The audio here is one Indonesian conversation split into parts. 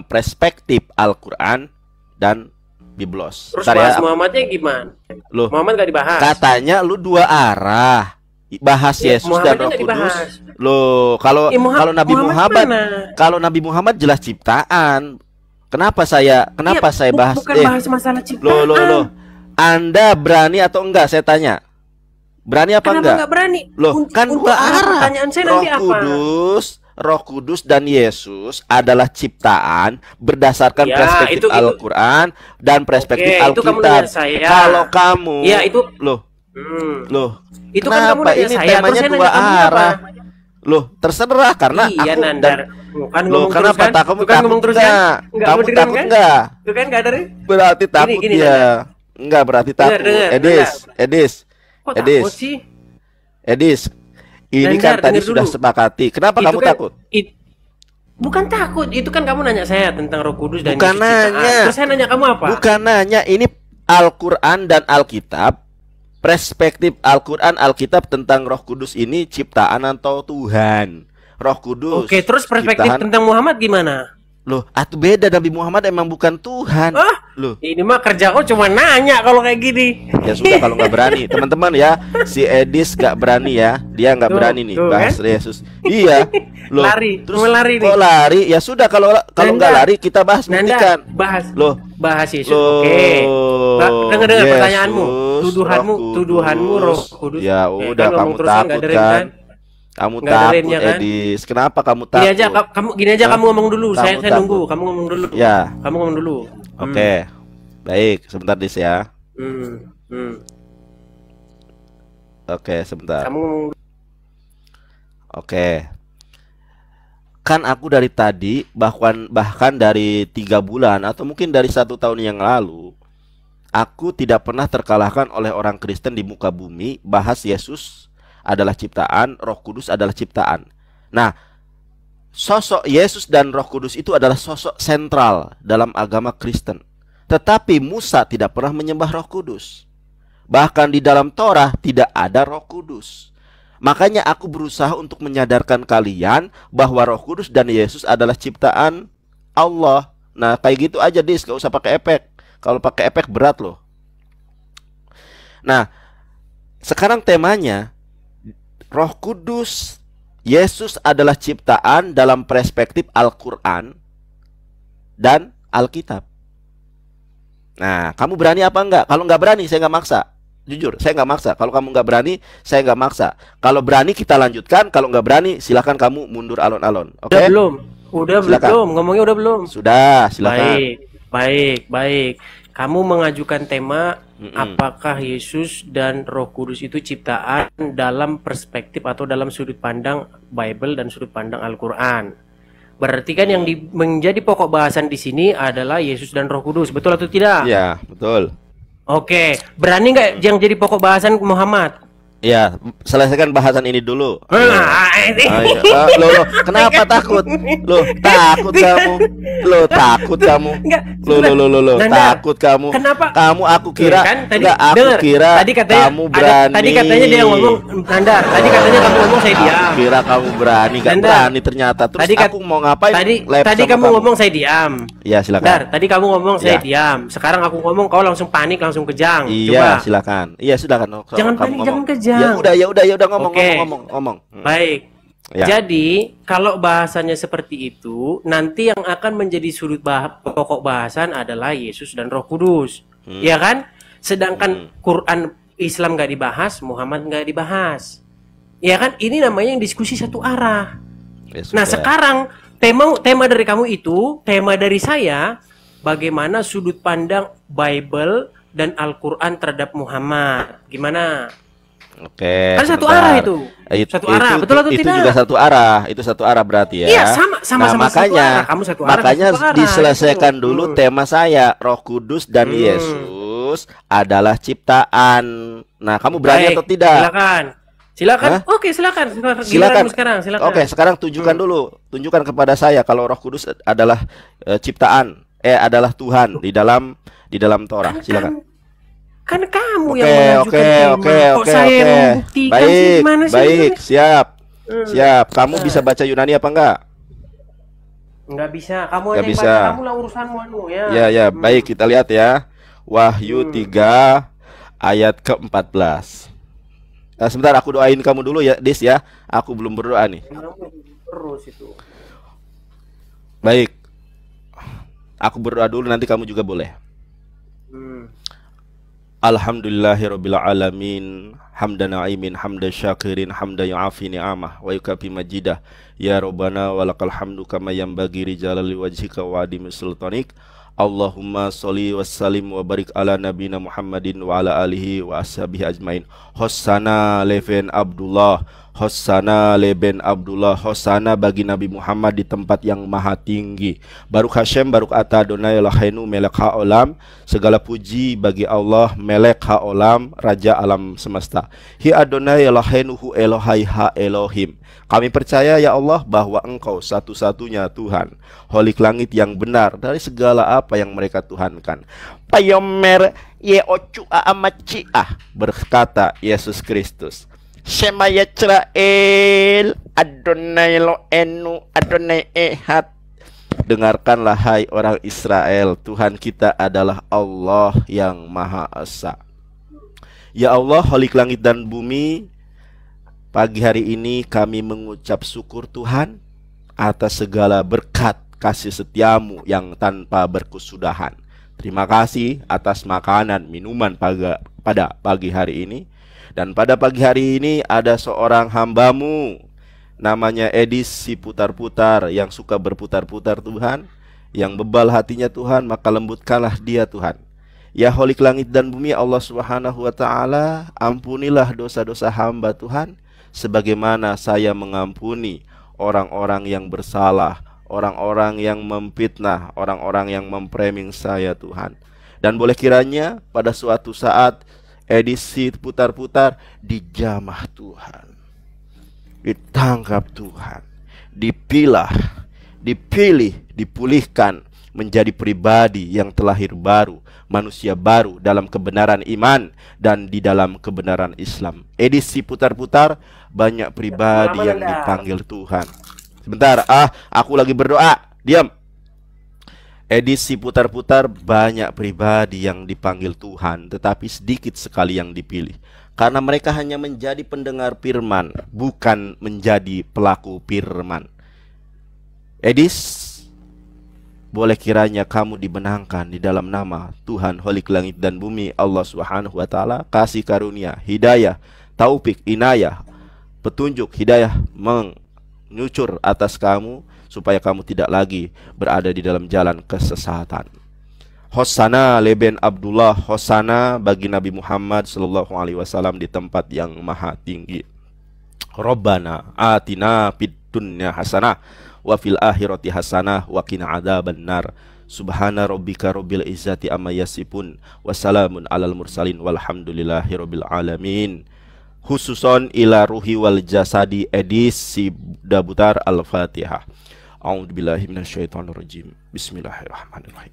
dalam perspektif Al-Quran dan Biblos. Terus Bentar bahas ya. Muhammadnya gimana? Loh, Muhammad gak dibahas. katanya lu dua arah. Bahas Ya, Yesus dan Roh Muhammadnya nggak Kudus. dibahas. Loh, kalau kalau Nabi Muhammad, mana? kalau Nabi Muhammad jelas ciptaan. Kenapa saya Ya, bahas bukan bahas masalah ciptaan. loh. Anda berani atau enggak, saya tanya. Berani apa Kenapa enggak? nggak berani? Loh, kan untuk dua arah. pertanyaan saya nanti apa? Roh Kudus dan Yesus adalah ciptaan berdasarkan Ya, perspektif itu- Al-Quran dan perspektif Oke, itu kamu Alkitab. nanya saya. Kalau kamu, Ya, itu- loh, Itu kan kamu kenapa nanya ini saya, terus temanya saya dua nanya kamu apa? arah? Loh, terserah karena Iya, aku Nandar. Kan loh, ngomong kenapa terus kan? kamu Tuh kan ngomong takut terus enggak? kan? Nggak Kamu mau dengerin takut kan? enggak? Tuh kan nggak ada. Berarti takut gini, ya. Nanda. Enggak berarti takut. Dengar, Edis. Kok Edis. takut sih? Edis. Ini Nandar, kan tadi denger sudah dulu. sepakati. Kenapa Itu kamu kan- takut? Bukan takut, itu kan kamu nanya saya tentang Roh Kudus dan Bukan Yesus ciptaan. nanya. Terus saya nanya kamu apa? Bukan nanya, ini Al-Quran dan Alkitab. Perspektif Al-Quran, Alkitab tentang Roh Kudus ini ciptaan atau Tuhan. Roh Kudus. Oke, terus perspektif ciptaan. tentang Muhammad gimana? Loh, atuh beda, Nabi Muhammad emang bukan Tuhan. Loh, Ini mah kerja kau cuma nanya kalau kayak gini. ya sudah kalau nggak berani, teman-teman ya, si Edis nggak berani ya, dia nggak Tuh, berani nih tuh, bahas kan? Yesus. Iya, loh. Lari, terus mau lari nih. kok lari? Ya sudah kalau nggak Nanda, lari kita bahas buktikan. bahas. Loh, Bahas Yesus. loh. Oke. Dengar Yesus, pertanyaanmu. Tuduhanmu Roh Kudus. Ya udah, kan, kamu ngomong terus kan, nggak takut ada rem kan? Kamu Nggak ada takut, remnya kan? Edis. Kenapa kamu takut? Gini aja Hah? kamu ngomong dulu. Kamu Saya takut. nunggu. Kamu ngomong dulu. Ya. Kamu ngomong dulu. Oke. Baik, sebentar Dis ya. Oke, sebentar. Kamu ngomong dulu. Oke. Kan aku dari tadi bahkan dari 3 bulan atau mungkin dari 1 tahun yang lalu, aku tidak pernah terkalahkan oleh orang Kristen di muka bumi bahas Yesus adalah ciptaan, Roh Kudus adalah ciptaan. Nah, sosok Yesus dan Roh Kudus itu adalah sosok sentral dalam agama Kristen. Tetapi Musa tidak pernah menyembah Roh Kudus. Bahkan di dalam Torah tidak ada Roh Kudus. Makanya aku berusaha untuk menyadarkan kalian bahwa Roh Kudus dan Yesus adalah ciptaan Allah. Nah, kayak gitu aja, Dis, gak usah pakai efek. Kalau pakai efek berat loh. Nah, sekarang temanya Roh Kudus, Yesus adalah ciptaan dalam perspektif Al-Quran dan Alkitab. Nah, kamu berani apa enggak? Kalau enggak berani, saya enggak maksa. Jujur, saya enggak maksa. Kalau kamu enggak berani, saya enggak maksa. Kalau berani, kita lanjutkan. Kalau enggak berani, silakan kamu mundur alon-alon. Oke? Udah belum? Udah Silakan. belum? Ngomongnya udah belum? Sudah, silakan. Baik. Kamu mengajukan tema apakah Yesus dan Roh Kudus itu ciptaan dalam perspektif atau dalam sudut pandang Bible dan sudut pandang Al-Quran. Berarti kan yang menjadi pokok bahasan di sini adalah Yesus dan Roh Kudus. Betul atau tidak? Iya, betul. Oke. Berani nggak yang jadi pokok bahasan Muhammad? Ya, selesaikan bahasan ini dulu. Ini. Loh, kenapa takut? Loh, takut kamu. Loh, takut kamu. Enggak, Loh, Nanda, takut kamu. kenapa? Kamu aku kira Kan tadi enggak, aku denger, kira tadi katanya kamu berani. tadi katanya dia yang ngomong, Nanda, tadi katanya kamu ngomong saya diam. Aku kira kamu berani, enggak Nanda, berani ternyata. Terus tadi aku mau ngapain? Lab Tadi sama kamu ngomong saya diam. Ya, silakan. Dar, tadi kamu ngomong saya Ya. diam. Sekarang aku ngomong kau langsung panik, langsung kejang. Iya, Coba. silakan. Iya, silakan. Jangan Kamu panik, ngomong. jangan kejang. Ya udah ngomong. Oke. ngomong. Baik. Ya. Jadi, kalau bahasanya seperti itu, nanti yang akan menjadi pokok bahasan adalah Yesus dan Roh Kudus. Ya kan? Sedangkan Quran Islam nggak dibahas, Muhammad nggak dibahas. Ya kan? Ini namanya yang diskusi satu arah. Ya, Nah, sudah. sekarang tema dari kamu itu, tema dari saya, bagaimana sudut pandang Bible dan Al-Quran terhadap Muhammad. Gimana? Oke. Kan satu sebentar. arah itu. Satu arah, betul atau itu tidak? juga satu arah. Itu satu arah berarti ya. Iya, sama-sama Nah, satu makanya, arah. Kamu satu arah, makanya kamu satu arah. diselesaikan Itu. dulu tema saya, Roh Kudus dan Yesus adalah ciptaan. Nah, kamu berani Baik, atau tidak? Silakan. Hah? Oke, silakan. Silakan. Giliranmu sekarang, silakan. Oke, sekarang tunjukkan dulu. Tunjukkan kepada saya kalau Roh Kudus adalah ciptaan, adalah Tuhan di dalam Torah. Silakan. Kan kamu Oke, yang mengajukan tema. Kok saya yang membuktikan sih? Gimana sih? Baik, siap. Siap. Kamu bisa baca Yunani apa enggak? Nggak bisa. Kamu Nggak aja yang bisa. baca. Kamu lah urusanmu anu ya. Ya, ya, baik, kita lihat ya. Wahyu 3 ayat ke-14. Sebentar, aku doain kamu dulu ya, Dis ya. Aku belum berdoa nih. Kamu terus itu. Baik. Aku berdoa dulu, nanti kamu juga boleh. Alhamdulillahirabbil alamin, hamdan na'imin, hamdan syakirin, hamdan yu'afi ni'amah wa yukafi majidah. Ya Rabbana walakal hamdu kama yanbaghi li jalali wajhika wa adimi sultanik. Allahumma sholli wa sallim wa barik ala nabina Muhammadin wa ala alihi wa ashabihi ajmain. Hossana leben Abdullah, Hossana leben Abdullah, Hossana bagi Nabi Muhammad di tempat yang maha tinggi. Baruch Hashem, Baruch Ata Adonai Eloheinu melek haolam. Segala puji bagi Allah melek haolam, Raja alam semesta. Hi Adonai Eloheinu hu Elohai ha Elohim. Kami percaya ya Allah bahwa Engkau satu-satunya Tuhan, Holik langit yang benar dari segala apa yang mereka tuhankan. Payomer ye ocu amaciah, berkata Yesus Kristus. Shema Yisrael, Adonai Elohenu, Adonai Ehad. Dengarkanlah hai orang Israel, Tuhan kita adalah Allah yang Maha Esa. Ya Allah, Holik langit dan bumi, pagi hari ini kami mengucap syukur Tuhan atas segala berkat kasih setiamu yang tanpa berkesudahan. Terima kasih atas makanan, minuman pada pagi hari ini. Dan pada pagi hari ini ada seorang hambamu, namanya Edis si putar-putar, yang suka berputar-putar Tuhan, yang bebal hatinya Tuhan, maka lembutkanlah dia Tuhan. Ya Holik langit dan bumi Allah Subhanahu wa ta'ala, ampunilah dosa-dosa hamba Tuhan, sebagaimana saya mengampuni orang-orang yang bersalah, orang-orang yang memfitnah, orang-orang yang memframing saya Tuhan. Dan boleh kiranya pada suatu saat edisi putar-putar dijamah Tuhan, ditangkap Tuhan, dipilih, dipulihkan menjadi pribadi yang terlahir baru, manusia baru dalam kebenaran iman dan di dalam kebenaran Islam. Edisi putar-putar banyak pribadi yang dipanggil Tuhan. Sebentar, aku lagi berdoa. Diam. Edisi putar-putar banyak pribadi yang dipanggil Tuhan, tetapi sedikit sekali yang dipilih. Karena mereka hanya menjadi pendengar firman, bukan menjadi pelaku firman. Edis, boleh kiranya kamu dibenangkan di dalam nama Tuhan Holik langit dan bumi Allah Subhanahu wa ta'ala. Kasih karunia, hidayah, taufik, inayah, petunjuk, hidayah menyucur atas kamu, supaya kamu tidak lagi berada di dalam jalan kesesatan. Hossana leben Abdullah, Hossana bagi Nabi Muhammad sallallahu alaihi wasallam di tempat yang maha tinggi. Rabbana atina fid dunya hasanah wa fil akhirati hasanah wa qina adzabannar. Subhana rabbika rabbil izzati amma yasifun wa salamun alal mursalin walhamdulillahi rabbil alamin. Khususon ila ruhi wal jasadi edisi Dabutar Al-Fatihah. A'udzubillahi minasyaitonirrajim. Bismillahirrahmanirrahim.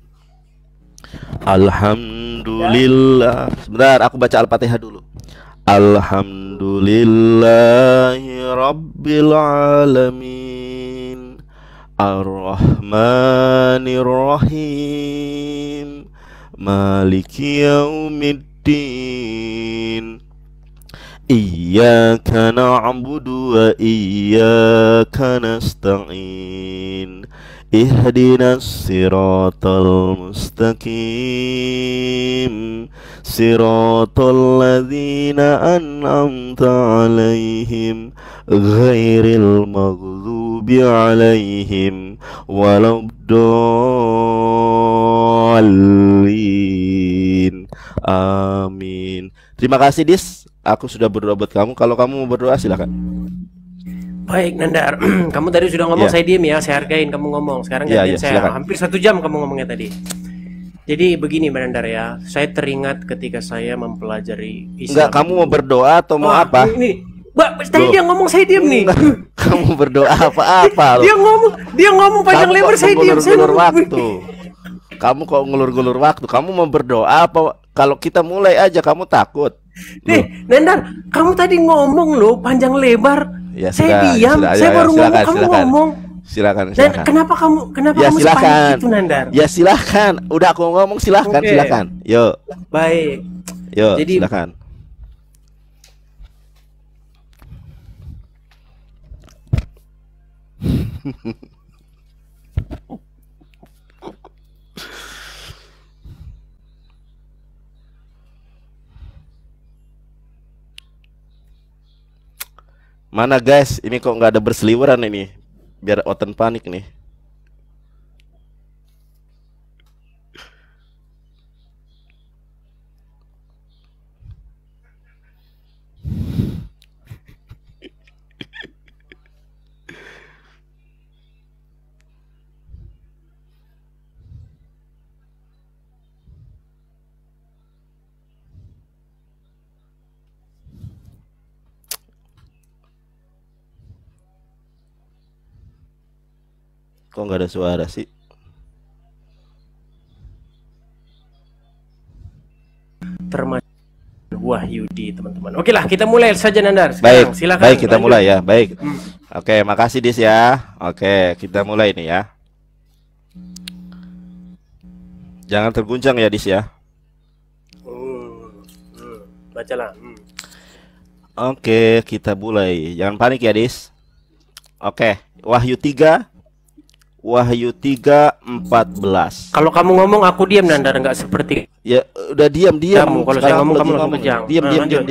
Alhamdulillah. Sebentar, aku baca Al-Fatihah dulu. Alhamdulillahi rabbil alamin, Ar-Rahmanir-Rahim, Maliki yaumiddin. Iyyaka na'budu wa iyyaka nasta'in. Ihdinas siratal mustaqim, siratal ladzina an'amta 'alaihim, ghairil maghdubi 'alaihim waladdallin. Amin. Terima kasih Dis, aku sudah berdoa buat kamu. Kalau kamu mau berdoa silakan. Baik Nandar, kamu tadi sudah ngomong, saya diem ya, saya hargain kamu ngomong. Sekarang gantian saya, silakan. Hampir 1 jam kamu ngomongnya tadi. Jadi begini Mbak Nandar ya, saya teringat ketika saya mempelajari Islam. Enggak, kamu mau berdoa atau mau apa? Ini, Mbak, tadi dia ngomong saya diem nih. Kamu berdoa apa-apa? Dia ngomong panjang lebar, saya diem. Saya ngulur waktu. Kamu kok ngulur-ngulur waktu? Kamu mau berdoa apa? Kalau kita mulai aja kamu takut. Nih, Nandar, kamu tadi ngomong loh panjang lebar. Ya, saya diam, saya baru ngomong, kamu ngomong. Silakan, Dan silakan. kenapa Ya kamu silakan. sepanik itu, Nandar? Ya silakan. Udah aku ngomong silakan, Oke. silakan. Yuk, Baik. yuk, Jadi silakan. Mana guys? Ini kok nggak ada berseliweran ini? Biar Oten panik nih. Kok nggak ada suara sih? termasuk Wahyudi, teman-teman. Oke lah, kita mulai saja, Nandar. Baik, Sekarang silakan. baik kita lanjut. mulai ya. Baik. Hmm. Oke, makasih Dis ya. Oke, kita mulai nih ya. Jangan terguncang ya Dis ya. Bacalah. Oke, kita mulai. Jangan panik ya Dis. Oke, Wahyu 3 14. Kalau kamu ngomong aku diam, Nandar, nggak seperti Ya udah diam. kamu. Kalau saya Sekarang ngomong aku kamu lagi langsung kejang. Diam. Lanjut.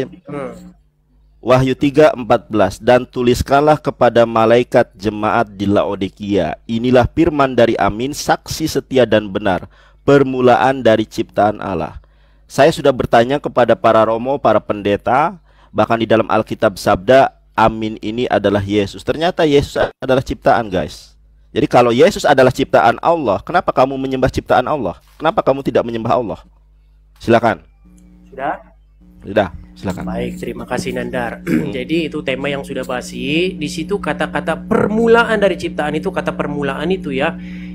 Wahyu 3:14. Dan tuliskanlah kepada malaikat jemaat di Laodikia, inilah firman dari Amin, saksi setia dan benar, permulaan dari ciptaan Allah. Saya sudah bertanya kepada para romo, para pendeta, bahkan di dalam Alkitab sabda Amin ini adalah Yesus. Ternyata Yesus adalah ciptaan, guys. Jadi kalau Yesus adalah ciptaan Allah, kenapa kamu menyembah ciptaan Allah? Kenapa kamu tidak menyembah Allah? Silakan. Sudah, silakan. Baik, terima kasih, Nandar. Jadi itu tema yang sudah basi. Di situ kata-kata permulaan dari ciptaan itu, kata permulaan itu ya,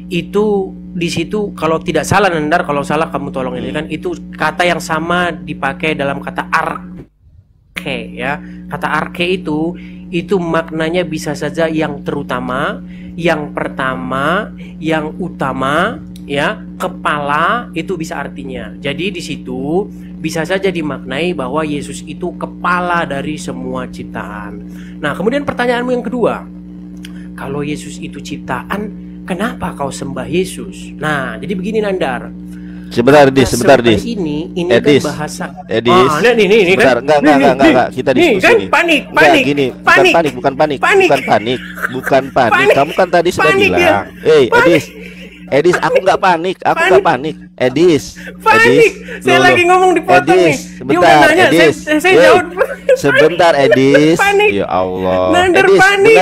itu di situ kalau tidak salah, Nandar, kalau salah kamu tolong ini kan, itu kata yang sama dipakai dalam kata arke ya. Kata arke itu maknanya bisa saja yang terutama, yang pertama, yang utama ya, kepala, itu bisa artinya. Jadi di situ bisa saja dimaknai bahwa Yesus itu kepala dari semua ciptaan. Nah, kemudian pertanyaanmu yang kedua, kalau Yesus itu ciptaan, kenapa kau sembah Yesus? Nah, jadi begini, Nandar. Sebentar Dis. Ini Edis. kan bahasa. Edis. Ini Sebentar, kan. enggak. Kita diskusi kan nih. panik. Bukan panik. Kamu kan tadi sudah Panik bilang. Edis, aku nggak panik. Edis. Saya lagi ngomong dipotong nih. Dia udah nanya, saya jawab. Sebentar, Edis. Panik. Ya Allah. Nandar Edis, panik.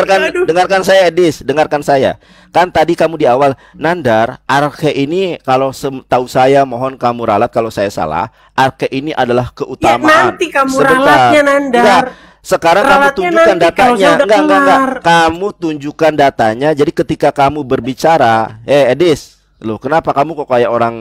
dengarkan saya, Edis. Dengarkan saya. Kan tadi kamu di awal, Nandar, arke ini kalau tahu saya, mohon kamu ralat kalau saya salah. Arke ini adalah keutamaan. Ya, nanti kamu ralatnya, Nandar. Enggak. Sekarang kamu Ralatnya tunjukkan nanti kalau datanya. saya udah Enggak. kelar. Kamu tunjukkan datanya. Jadi ketika kamu berbicara, Edis, loh, kenapa kamu kok kayak orang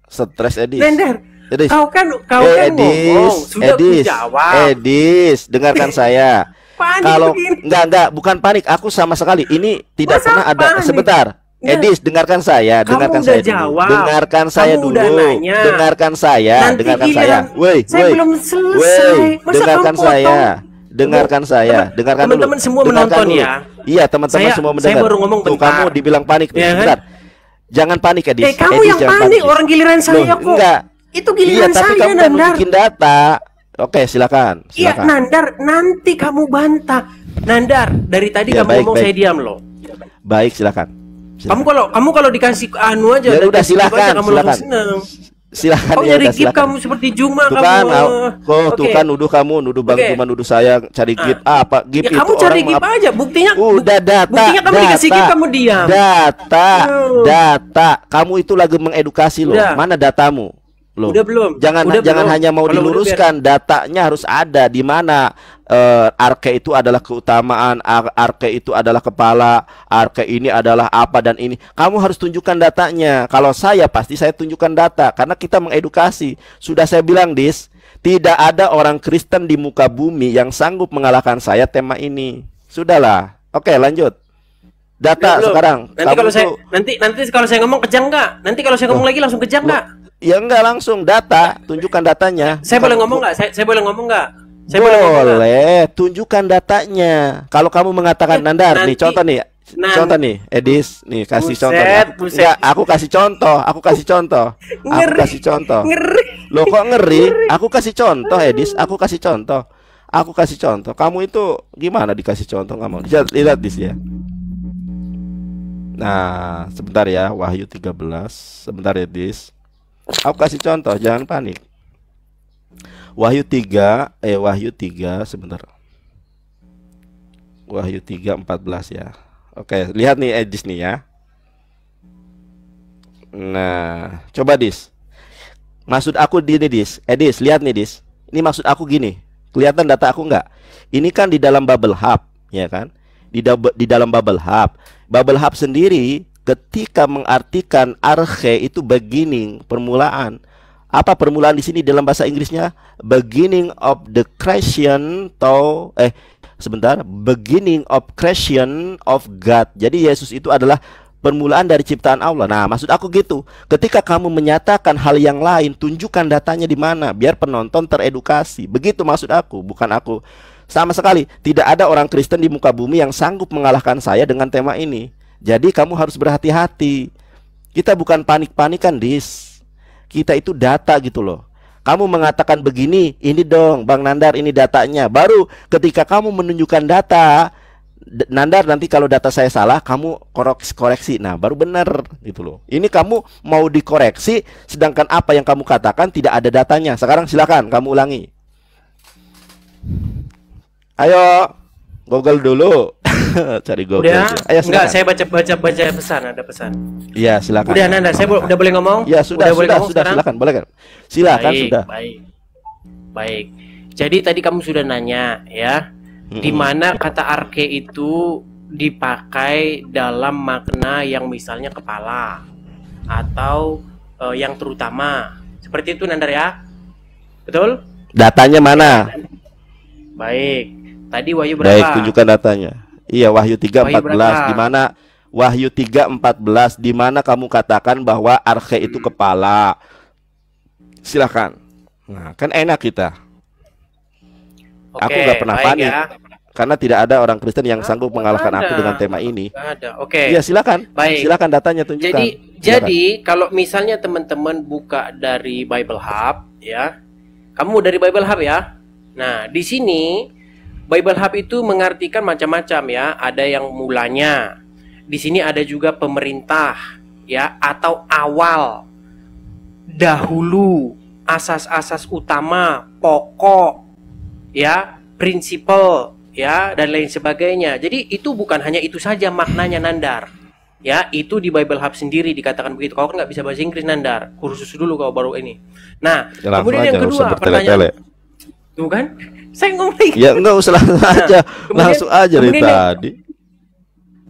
stres, Edis? Nandar, Edis. kau kan ngomong, sudah aku jawab. Edis, dengarkan saya. Panik Kalau begini. enggak, bukan panik. Aku sama sekali ini tidak Masa pernah ada. panik? Sebentar. Enggak. Edis, dengarkan saya, Kamu dengarkan udah saya dulu. jawab. Dengarkan saya Kamu dulu. udah nanya. Dengarkan saya, Nanti dengarkan giliran saya. saya belum selesai. Masa Dengarkan kamu saya. potong? Dengarkan saya, dengarkan dulu. Teman-teman semua Dengarkan menonton dulu. ya. Iya, teman-teman Saya- semua saya mendengar. baru ngomong Tuh, bentar. kamu dibilang panik tuh. Ya kan? Bentar. Jangan panik, Edis. Kamu Edis, yang jangan panik, Edis. orang giliran saya Loh, kok. enggak. Itu Iya, giliran tapi saya, kamu kan Nandar. bikin data. Oke, silakan. Iya, Silakan. Nandar, nanti kamu bantah. Nandar, dari tadi Ya, kamu baik, ngomong baik. saya diam loh. Baik, silakan. Kamu kalau dikasih anu aja, Ya udah, dikasih silakan, aja, kamu silakan. langsung seneng. Silakan Kau ya, nyari udah, gift silakan. kamu seperti Juma Tuh kamu. kan, tuh Oke. kan nuduh Bang Oke. Juma nuduh saya cari gift apa? Gift Ya itu kamu cari orang gift aja, buktinya. Udah data. Buktinya kamu dikasih gift kamu diam. Data. Kamu itu lagi mengedukasi loh. Udah. Mana datamu? Loh. Udah belum? Jangan Udah jangan belum? hanya mau Kalau udah diluruskan, datanya harus ada di mana arke itu adalah keutamaan, arke itu adalah kepala, arke ini adalah apa dan ini. Kamu harus tunjukkan datanya. Kalau saya pasti saya tunjukkan data karena kita mengedukasi. Sudah saya bilang, Dis, tidak ada orang Kristen di muka bumi yang sanggup mengalahkan saya tema ini. Sudahlah. Oke, lanjut. Data Belum. sekarang. Nanti kalau saya nanti kalau saya ngomong kejang nggak? Nanti kalau saya ngomong lagi langsung kejang nggak? Ya enggak langsung data, tunjukkan datanya. Saya boleh ngomong nggak? Saya boleh ngomong nggak? Saya boleh, tunjukkan datanya. Kalau kamu mengatakan Nandar, nih contoh nih. Contoh nih, Edis, nih kasih contoh. Aku kasih contoh, aku kasih contoh. Aku kasih contoh. Loh kok ngeri? Aku kasih contoh, Edis, aku kasih contoh. Aku kasih contoh. Kamu itu gimana dikasih contoh nggak mau? Lihat Dis ya. Nah, sebentar ya, Wahyu 13. Sebentar ya, Dis. Aku kasih contoh, jangan panik. Wahyu 3 sebentar. Wahyu 3:14 ya. Oke, lihat nih Edis nih ya. Nah, coba Dis. Maksud aku gini Dis. Edis, lihat nih Dis. Ini maksud aku gini. Kelihatan data aku nggak? Ini kan di dalam Bubble Hub, ya kan? Di dalam Bubble Hub. Bubble Hub sendiri ketika mengartikan arche itu beginning, permulaan. Apa permulaan di sini dalam bahasa Inggrisnya? Beginning of the creation beginning of creation of God. Jadi Yesus itu adalah permulaan dari ciptaan Allah. Nah, maksud aku gitu. Ketika kamu menyatakan hal yang lain, tunjukkan datanya di mana biar penonton teredukasi. Begitu maksud aku, bukan aku. Sama sekali tidak ada orang Kristen di muka bumi yang sanggup mengalahkan saya dengan tema ini. Jadi kamu harus berhati-hati. Kita bukan panik-panikan, Dis. Kita itu data gitu loh. Kamu mengatakan begini, ini dong Bang Nandar, ini datanya. Baru ketika kamu menunjukkan data, Nandar, nanti kalau data saya salah, kamu koreksi. Nah, baru benar gitu loh. Ini kamu mau dikoreksi, sedangkan apa yang kamu katakan tidak ada datanya. Sekarang silakan kamu ulangi. Ayo, Google dulu. Cari Google. Udah? Ayo, enggak, saya baca pesan, ada pesan. Iya, silakan. Udah Nanda, saya udah boleh ngomong? Ya, sudah silakan, boleh kan? Silakan, baik, sudah. Baik. Jadi tadi kamu sudah nanya ya, di mana kata arke itu dipakai dalam makna yang misalnya kepala atau yang terutama. Seperti itu Nandar ya? Betul? Datanya mana? Baik. Tadi Wahyu berapa? Baik, tunjukkan datanya. Iya, Wahyu 3:14 di mana Wahyu 3:14 di mana kamu katakan bahwa arche itu kepala. Silakan. Nah, kan enak kita. Aku nggak pernah panik. Ya. Karena tidak ada orang Kristen yang sanggup mengalahkan aku dengan tema ini. Ada. Oke. Iya, silakan. Baik. Silakan datanya tunjukkan. Jadi kalau misalnya teman-teman buka dari Bible Hub ya. Kamu dari Bible Hub ya. Nah, di sini Bible Hub itu mengartikan macam-macam ya. Ada yang mulanya. Di sini ada juga pemerintah ya atau awal, dahulu, asas-asas utama, pokok ya, prinsipal ya dan lain sebagainya. Jadi itu bukan hanya itu saja maknanya Nandar. Ya, itu di Bible Hub sendiri dikatakan begitu. Kau kan nggak bisa bahasa Inggris Nandar. Kursus dulu kau baru ini. Nah, kemudian yang kedua pertanyaan. Tuh kan? Saya ngomong ya enggak usah langsung aja dari tadi.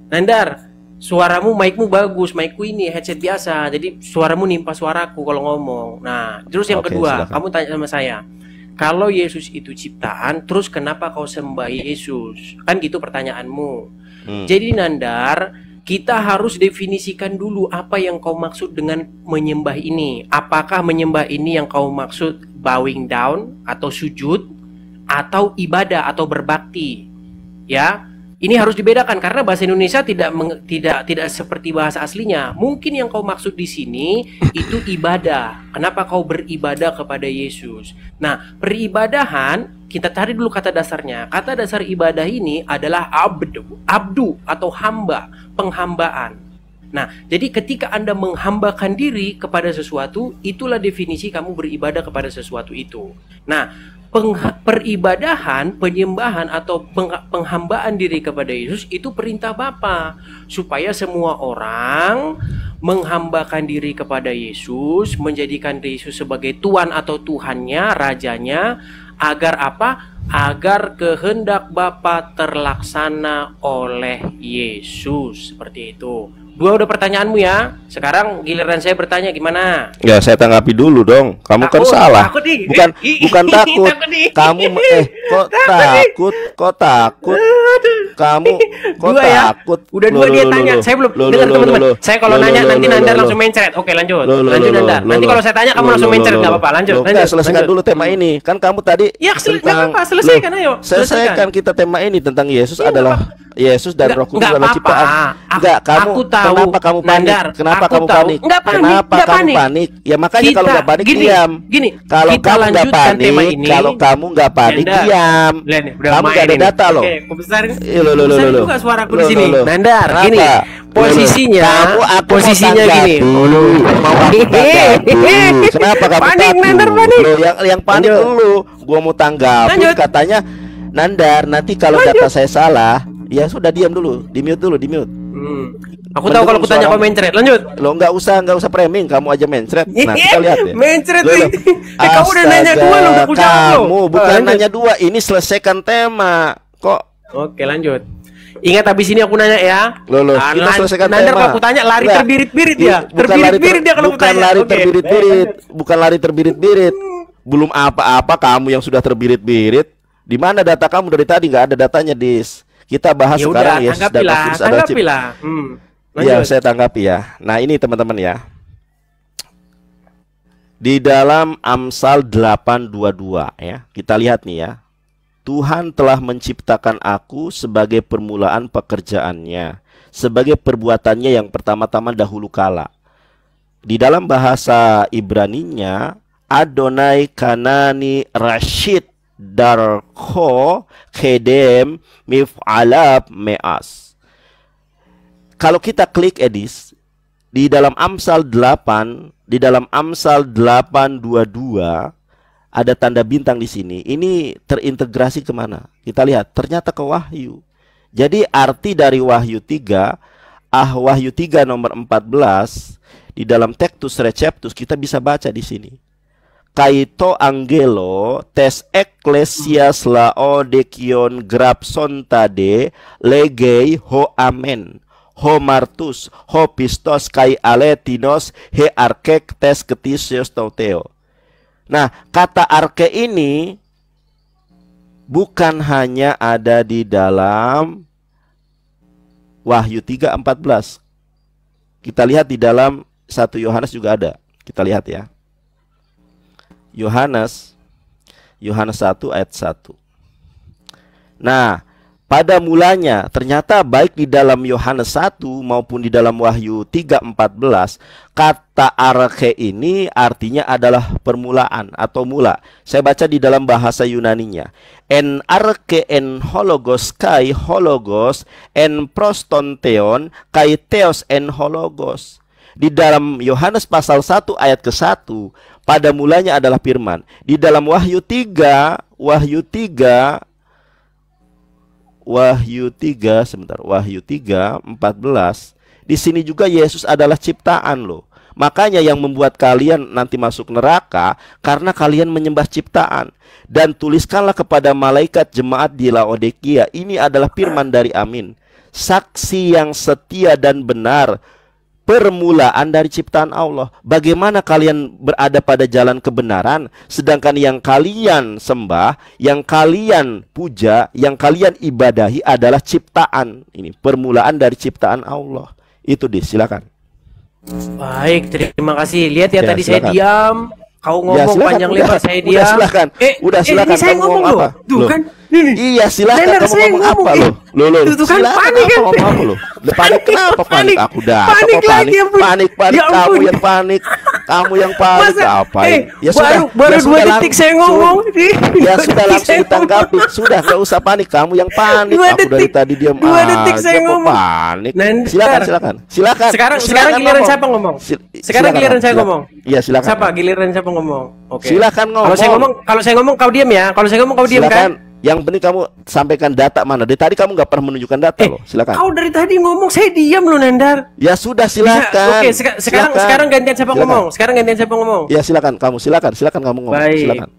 Nandar, suaramu, mic-mu bagus, mic-ku ini headset biasa, jadi suaramu nimpa suaraku kalau ngomong. Nah, terus yang kedua, silakan. Kamu tanya sama saya, kalau Yesus itu ciptaan, terus kenapa kau sembah Yesus? Kan gitu pertanyaanmu. Jadi Nandar, kita harus definisikan dulu apa yang kau maksud dengan menyembah ini. Apakah menyembah ini yang kau maksud bowing down atau sujud? Atau ibadah atau berbakti, ya ini harus dibedakan karena bahasa Indonesia tidak seperti bahasa aslinya. Mungkin yang kau maksud di sini itu ibadah. Kenapa kau beribadah kepada Yesus? Nah, peribadahan kita cari dulu kata dasarnya. Kata dasar ibadah ini adalah abdu atau hamba, penghambaan. Nah, jadi ketika Anda menghambakan diri kepada sesuatu, itulah definisi kamu beribadah kepada sesuatu itu. Nah, peribadahan, penyembahan atau penghambaan diri kepada Yesus itu perintah Bapa supaya semua orang menghambakan diri kepada Yesus, menjadikan Yesus sebagai Tuhan atau Tuhannya, Rajanya, agar apa? Agar kehendak Bapa terlaksana oleh Yesus, seperti itu. Dua udah pertanyaanmu ya. Sekarang giliran saya bertanya gimana? Ya, saya tanggapi dulu dong. Kamu kan salah. Takut nih. Bukan takut. Takut nih. Kamu kok takut? Kok takut? Kamu kok Dua ya? takut? Udah dua dia tanya. Saya belum dengar teman-teman. Saya kalau nanya nanti Nandar langsung mencret. Oke, lanjut. Lanjut Nandar. Nanti kalau saya tanya kamu langsung mencret enggak apa-apa. Lanjut. Selesaikan dulu tema ini. Kan kamu tadi ya, enggak apa-apa. Selesaikan ayo. Selesaikan kita tema ini tentang Yesus adalah Yesus dan Roh Kudus adalah ciptaan. Enggak, kamu kenapa kamu panik? Kenapa kamu panik? Kenapa kamu panik? Ya makanya kalau enggak panik diam. Kalau kamu enggak panik, kalau kamu enggak panik diam. Kamu enggak ada data loh. Oke, besarin. Lo juga suaraku di sini. Nandar, gini. Posisinya gini. Kenapa kamu panik? Nandar panik. Yang panik lu. Gua mau tanggapin katanya Nandar, nanti kalau data saya salah, ya sudah diam dulu, di mute dulu, di mute. Aku tahu kalau aku tanya kau mencret. Lanjut. Lo nggak usah framing, kamu aja mencret. Nah, kita lihat ya. Mencret nih. Kamu udah nanya dua lo, udah aku jawab lo. Kamu bukan nanya dua, ini selesaikan tema. Kok? Oke, lanjut. Ingat habis ini aku nanya ya. Kita selesaikan tema. Nanti kalau aku tanya lari terbirit-birit ya. Terbirit-birit dia kalau aku tanya. Bukan lari terbirit-birit. Bukan lari terbirit-birit. Belum apa-apa kamu yang sudah terbirit-birit. Di mana data kamu dari tadi? Nggak ada datanya, Dis. Kita bahas sekarang Yesus dan Roh Kudus adalah ciptaan. Ya, saya tanggapi ya. Nah, ini teman-teman ya. Di dalam Amsal 8:22 ya. Kita lihat nih ya. Tuhan telah menciptakan aku sebagai permulaan pekerjaannya, sebagai perbuatannya yang pertama-tama dahulu kala. Di dalam bahasa Ibraninya, Adonai Kanani Rashid Darko Kedem Mif'alab Me'as. Kalau kita klik edis di dalam Amsal 8, di dalam Amsal 8:22 ada tanda bintang di sini. Ini terintegrasi kemana? Kita lihat, ternyata ke Wahyu. Jadi arti dari Wahyu 3, Wahyu 3 nomor 14 di dalam Textus Receptus kita bisa baca di sini. Kaito angelo tes ecclesias laodikion grapsontade legei ho amen ho martus ho pistos kai aletinos he arkek tes ketisios tauteo. Nah, kata arke ini bukan hanya ada di dalam Wahyu 3:14. Kita lihat di dalam 1 Yohanes juga ada. Kita lihat ya. Yohanes 1 ayat 1. Nah, pada mulanya ternyata baik di dalam Yohanes 1 maupun di dalam Wahyu 3:14 kata arche ini artinya adalah permulaan atau mula. Saya baca di dalam bahasa Yunaninya. En arche en hologos kai hologos en prostonteon kai theos en hologos. Di dalam Yohanes pasal 1 ayat ke-1 pada mulanya adalah firman. Di dalam Wahyu 3 14. Di sini juga Yesus adalah ciptaan loh. Makanya yang membuat kalian nanti masuk neraka karena kalian menyembah ciptaan. Dan tuliskanlah kepada malaikat jemaat di Laodikia, ini adalah firman dari Amin, saksi yang setia dan benar, permulaan dari ciptaan Allah. Bagaimana kalian berada pada jalan kebenaran, sedangkan yang kalian sembah, yang kalian puja, yang kalian ibadahi adalah ciptaan. Ini permulaan dari ciptaan Allah. Itu silakan. Baik, terima kasih. Lihat ya, tadi silakan. Saya diam, kau ngomong panjang lebar, saya diam. Silakan. Silakan. Saya ngomong loh. Tuh kan. Iya, silakan kamu ngomong apa lo? Itu kan panik kan? Ngomong lo. Panik kenapa panik? Aku dah. Panik lagi. Panik. Kamu yang panik. Kamu yang panik apa? Ya sudah. Baru 2 detik saya ngomong. Ya sudah, langsung ditanggapi. Sudah, enggak usah panik. Kamu yang panik. Aku dari tadi diam. 2 detik saya ngomong. Panik. Silakan. Sekarang giliran siapa ngomong? Sekarang giliran saya ngomong. Iya, silakan. Siapa giliran siapa ngomong? Oke. Silakan ngomong. Kalau saya ngomong kau diam ya. Kalau saya ngomong kau diam kan? Yang penting kamu sampaikan data mana. Dari tadi kamu nggak pernah menunjukkan data loh. Silakan. Kau dari tadi ngomong, saya diam loh Nandar. Ya sudah, silakan. Oke, sekarang gantian siapa ngomong? Sekarang gantian siapa ngomong? Ya silakan kamu kamu ngomong.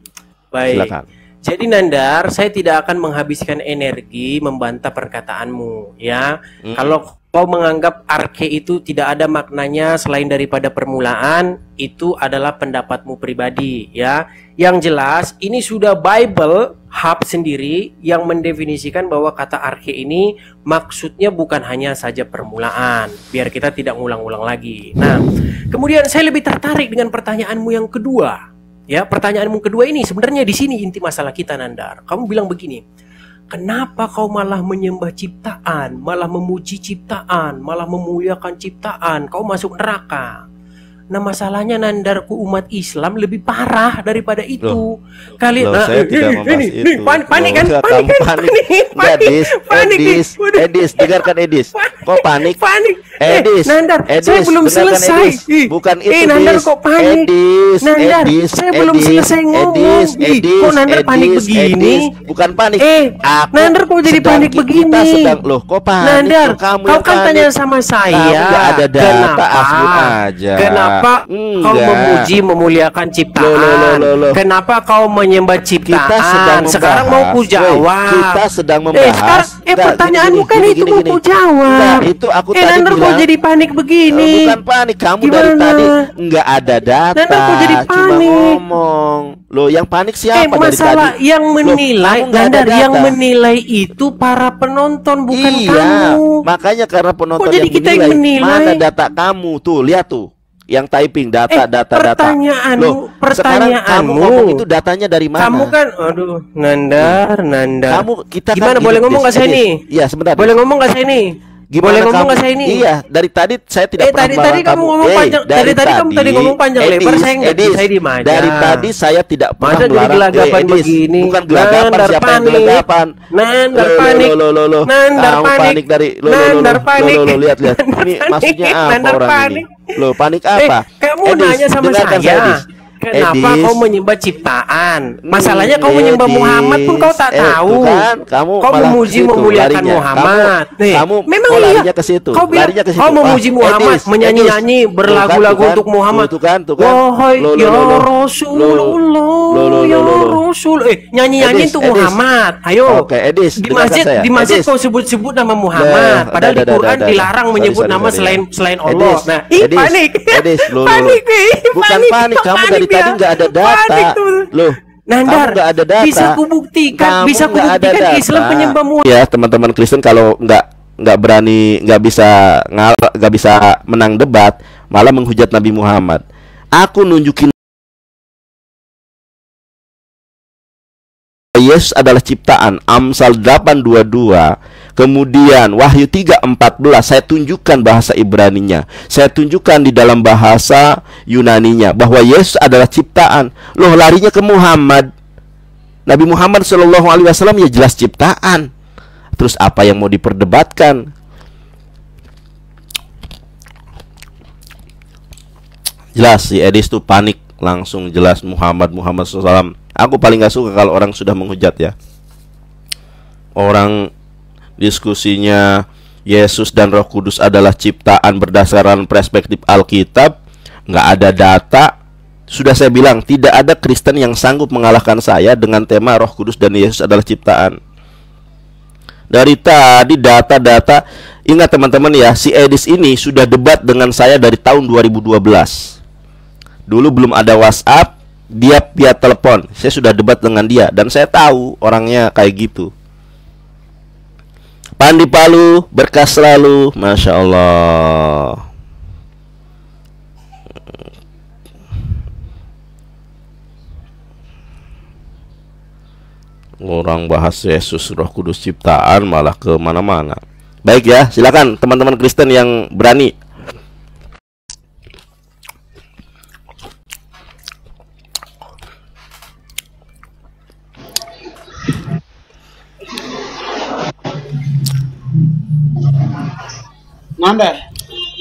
Baik. Silakan. Jadi Nandar, saya tidak akan menghabiskan energi membantah perkataanmu, ya. Kalau kau menganggap arke itu tidak ada maknanya selain daripada permulaan, itu adalah pendapatmu pribadi ya. Yang jelas ini sudah Bible Hub sendiri yang mendefinisikan bahwa kata arke ini maksudnya bukan hanya saja permulaan, biar kita tidak ngulang-ulang lagi. Nah, kemudian saya lebih tertarik dengan pertanyaanmu yang kedua. Ya, pertanyaanmu kedua ini sebenarnya di sini inti masalah kita, Nandar. Kamu bilang begini, kenapa kau malah menyembah ciptaan, malah memuji ciptaan, malah memuliakan ciptaan, kau masuk neraka. Nah, masalahnya, Nandarku, umat Islam lebih parah daripada itu. Kalian saya tidak membahas itu. Panik kan? Edis, dengarkan Edis. Kok panik? Edis, saya belum selesai. Bukan itu, Nandar kok panik? Nandar, saya belum selesai ngomong. Kok Nandar panik begini? Bukan panik. Nandar kok jadi panik begini? Kita sedang, loh, kok panik? Nandar, kau kan tanya sama saya. Nggak ada data, asbun aja. Kenapa kau memuji, memuliakan ciptaan? Kenapa kau menyembah ciptaan? Sekarang mau ku jawab. Kita sedang membahas. Pertanyaanmu kan itu mau ku jawab. Itu aku tadi bilang. Kok jadi panik begini? Bukan panik, kamu dari tadi nggak ada data. Kok jadi panik? Cuma ngomong. Loh, yang panik siapa dari tadi? Masalah yang menilai, Nandar, yang menilai itu para penonton, bukan kamu. Makanya karena penonton yang menilai. Mana data kamu? Tuh, lihat tuh. Yang typing data. Pertanyaanmu, sekarang kamu ngomong itu datanya dari mana? Kamu kan, aduh, Nandar. Kita gimana, kan boleh ngomong nggak saya ini? Iya, sebentar. Boleh ngomong nggak saya ini? Gimana boleh ngomong nggak saya ini? Iya, dari tadi saya tidak pernah tadi kamu ngomong panjang. Dari tadi kamu ngomong panjang lebar, saya nggak bisa diem aja. Dari tadi saya tidak pernah melarang. Gelagapan begini. Bukan gelagapan, siapa yang gelagapan? Nandar panik. Nandar panik dari Nandar panik. Lihat. Ini maksudnya apa orang ini? Loh, panik apa? Kamu nanya sama saya. Kenapa kau menyembah ciptaan? Masalahnya kau menyembah Muhammad pun kau tak tahu. Kau memuji memuliakan Muhammad. Kamu memang larinya ke situ. Kau bilang kau memuji Muhammad, menyanyi-nyanyi, berlagu-lagu untuk Muhammad. Wahai ya Rasulullah, ya Rasul. Nyanyi-nyanyi untuk Muhammad. Ayo. Di masjid kau sebut-sebut nama Muhammad. Padahal di Quran dilarang menyebut nama selain Allah. Nah, panik. Panik. Bukan panik, kamu dari tadi nggak ada data. Loh, Nandar, nggak ada data. Bisa kubuktikan Islam penyembah Muhammad. Ya, teman-teman Kristen kalau nggak berani, nggak bisa menang debat, malah menghujat Nabi Muhammad. Aku nunjukin Yesus adalah ciptaan, Amsal 8:22. Kemudian Wahyu 3:14 saya tunjukkan bahasa Ibraninya. Saya tunjukkan di dalam bahasa Yunaninya bahwa Yesus adalah ciptaan. Loh, larinya ke Muhammad. Nabi Muhammad SAW ya jelas ciptaan. Terus apa yang mau diperdebatkan? Jelas si Edis tuh panik, langsung jelas Muhammad SAW. Aku paling gak suka kalau orang sudah menghujat ya. Orang diskusinya Yesus dan Roh Kudus adalah ciptaan berdasarkan perspektif Alkitab, nggak ada data. Sudah saya bilang, tidak ada Kristen yang sanggup mengalahkan saya dengan tema Roh Kudus dan Yesus adalah ciptaan. Dari tadi data-data. Ingat teman-teman ya, si Edis ini sudah debat dengan saya dari tahun 2012. Dulu belum ada WhatsApp, dia via telepon. Saya sudah debat dengan dia dan saya tahu orangnya kayak gitu. Pandi Palu, berkas selalu, Masya Allah. Orang bahas Yesus, Roh Kudus ciptaan malah ke mana-mana. Baik ya, silakan teman-teman Kristen yang berani. Nanda.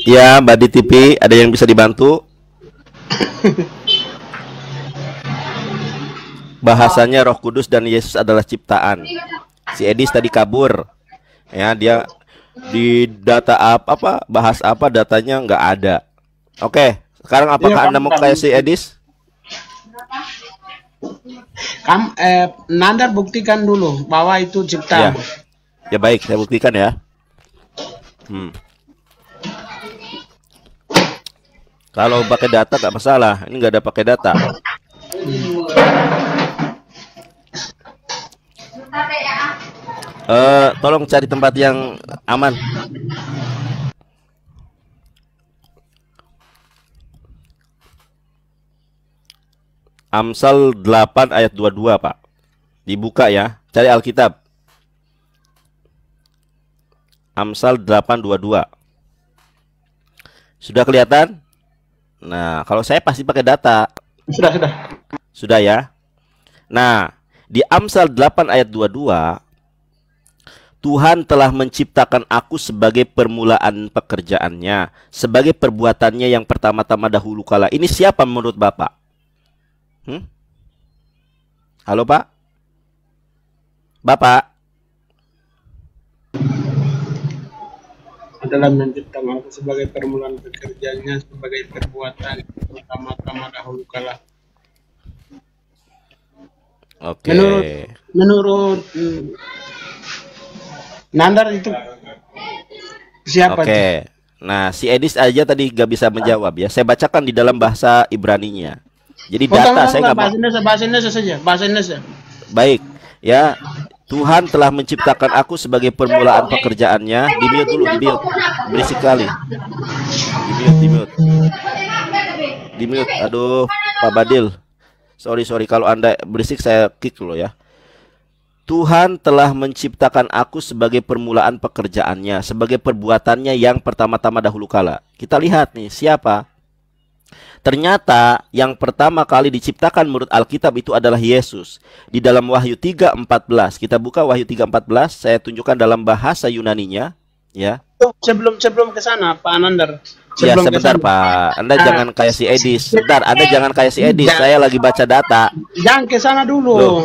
Ya, Mbak di TV, ada yang bisa dibantu? Bahasanya Roh Kudus dan Yesus adalah ciptaan. Si Edis tadi kabur. Ya, dia di data apa bahas apa, datanya nggak ada. Oke, sekarang apakah Anda mau kayak si Edis? Nanda buktikan dulu bahwa itu ciptaan. Ya baik, saya buktikan ya. Kalau pakai data nggak masalah. Ini nggak ada pakai data. Tolong cari tempat yang aman. Amsal 8 ayat 22, Pak. Dibuka ya. Cari Alkitab. Amsal 8:22. Sudah kelihatan? Nah, kalau saya pasti pakai data. Sudah. Sudah ya. Nah, di Amsal 8 ayat 22, Tuhan telah menciptakan aku sebagai permulaan pekerjaannya, sebagai perbuatannya yang pertama-tama dahulu kala. Ini siapa menurut Bapak? Halo, Pak? Bapak? Adalah menciptakan aku sebagai permulaan pekerjaannya, sebagai perbuatan pertama-tama dahulu kala. Oke. Menurut Nandar itu siapa? Oke. Nah, si Edis aja tadi gak bisa menjawab ya. Saya bacakan di dalam bahasa Ibraninya. Jadi data saya nggak mau. Bahasa Indonesia saja. Bahasa Indonesia. Baik, ya. Tuhan telah menciptakan aku sebagai permulaan pekerjaannya. Di-mute dulu, di-mute. Berisik kali. Di-mute. Aduh, Pak Badil. Sorry kalau Anda berisik saya kick dulu ya. Tuhan telah menciptakan aku sebagai permulaan pekerjaannya, sebagai perbuatannya yang pertama-tama dahulu kala. Kita lihat nih, siapa? Ternyata yang pertama kali diciptakan menurut Alkitab itu adalah Yesus. Di dalam Wahyu 3:14. Kita buka Wahyu 3:14, saya tunjukkan dalam bahasa Yunaninya, ya. Sebelum ke sana, Pak Nandar. Ya, sebentar Pak. Anda jangan kayak si Edis. Sebentar, Anda jangan kayak si Edis. Saya lagi baca data. Jangan ke sana dulu. Loh.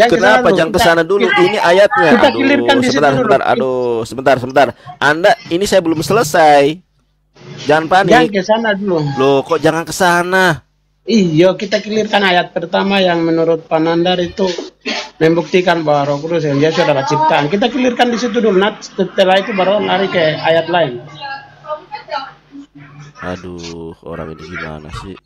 Kenapa jangan ke sana dulu? Ini ayatnya. Aduh, sebentar. Anda, ini saya belum selesai. Jangan panik. Jangan ke sana dulu. Loh, kok jangan ke sana? Iya, kita clearkan ayat pertama yang menurut Pak Nandar itu membuktikan bahwa Roh Kudus yang Yesus adalah ciptaan. Kita clearkan di situ dulu. Nah, setelah itu baru lari ke ayat lain. Aduh, orang ini gimana sih?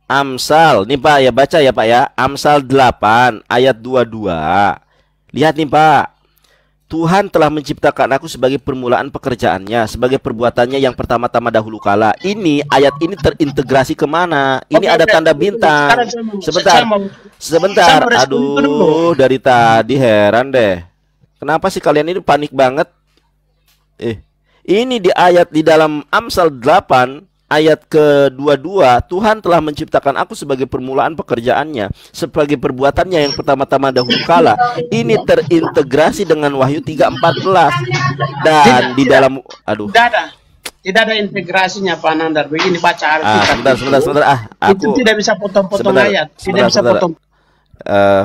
Amsal, nih Pak ya, baca ya Pak ya. Amsal 8 ayat 22. Lihat nih Pak. Tuhan telah menciptakan aku sebagai permulaan pekerjaannya, sebagai perbuatannya yang pertama-tama dahulu kala. Ini ayat ini terintegrasi kemana? Ini ada tanda bintang. Sebentar. Aduh, dari tadi heran deh. Kenapa sih kalian ini panik banget? Ini di ayat di dalam Amsal 8 ayat ke-22, Tuhan telah menciptakan aku sebagai permulaan pekerjaannya, sebagai perbuatannya yang pertama-tama dahulu kala. Ini terintegrasi dengan Wahyu 3:14. Dan di dalam tidak ada integrasinya Pak Nandar. Begini baca Alkitab. Sebentar. Itu tidak bisa potong-potong ayat. Tidak bisa potong.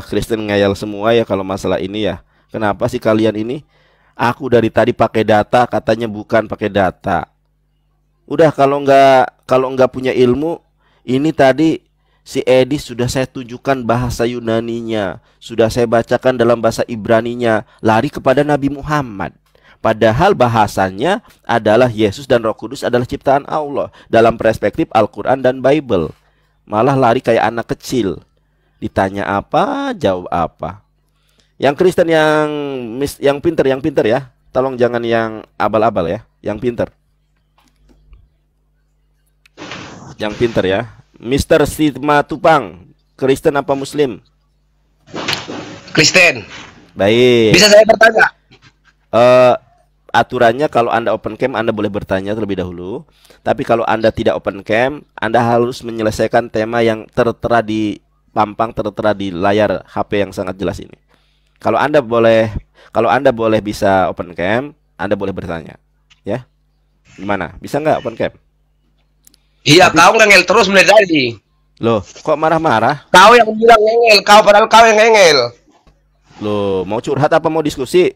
Kristen ngayal semua ya kalau masalah ini ya. Kenapa sih kalian ini? Aku dari tadi pakai data, katanya bukan pakai data. Udah kalau nggak punya ilmu, ini tadi si Edis sudah saya tunjukkan bahasa Yunaninya, sudah saya bacakan dalam bahasa Ibraninya, lari kepada Nabi Muhammad. Padahal bahasanya adalah Yesus dan Roh Kudus adalah ciptaan Allah dalam perspektif Al-Quran dan Bible. Malah lari kayak anak kecil. Ditanya apa, jawab apa. Yang Kristen yang pinter ya. Tolong jangan yang abal-abal ya, yang pinter. Yang pinter ya. Mr. Stigma Tupang, Kristen apa Muslim? Kristen. Baik. Bisa saya bertanya? Aturannya kalau Anda open cam, Anda boleh bertanya terlebih dahulu. Tapi kalau Anda tidak open cam, Anda harus menyelesaikan tema yang tertera di pampang, tertera di layar HP yang sangat jelas ini. Kalau Anda boleh bisa open cam, Anda boleh bertanya. Ya. Gimana? Bisa nggak open cam? Iya, kau ngengel terus mulai tadi. Loh, kok marah-marah? Kau yang bilang ngengel, padahal kau yang ngengel. Loh, mau curhat apa mau diskusi?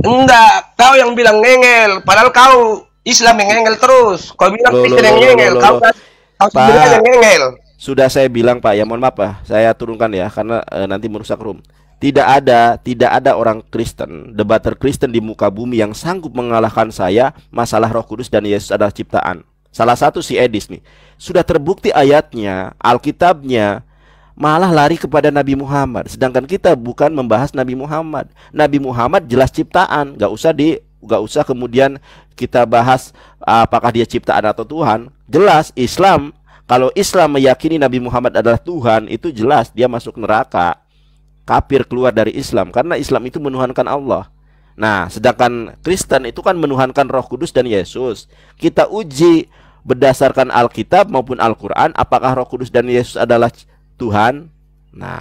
Enggak, kau yang bilang ngengel, padahal kau Islam yang ngengel terus. Kau bilang Kristen yang ngengel, kau yang ngengel. Sudah saya bilang Pak, ya mohon maaf Pak, saya turunkan ya karena nanti merusak room. Tidak ada orang Kristen, debater Kristen di muka bumi yang sanggup mengalahkan saya masalah Roh Kudus dan Yesus adalah ciptaan. Salah satu si Edis nih. Sudah terbukti ayatnya, Alkitabnya, malah lari kepada Nabi Muhammad. Sedangkan kita bukan membahas Nabi Muhammad. Nabi Muhammad jelas ciptaan, gak usah kemudian kita bahas apakah dia ciptaan atau Tuhan. Jelas Islam, kalau Islam meyakini Nabi Muhammad adalah Tuhan, itu jelas dia masuk neraka, kafir, keluar dari Islam, karena Islam itu menuhankan Allah. Nah, sedangkan Kristen itu kan menuhankan Roh Kudus dan Yesus. Kita uji berdasarkan Alkitab maupun Al-Quran, apakah Roh Kudus dan Yesus adalah Tuhan. Nah,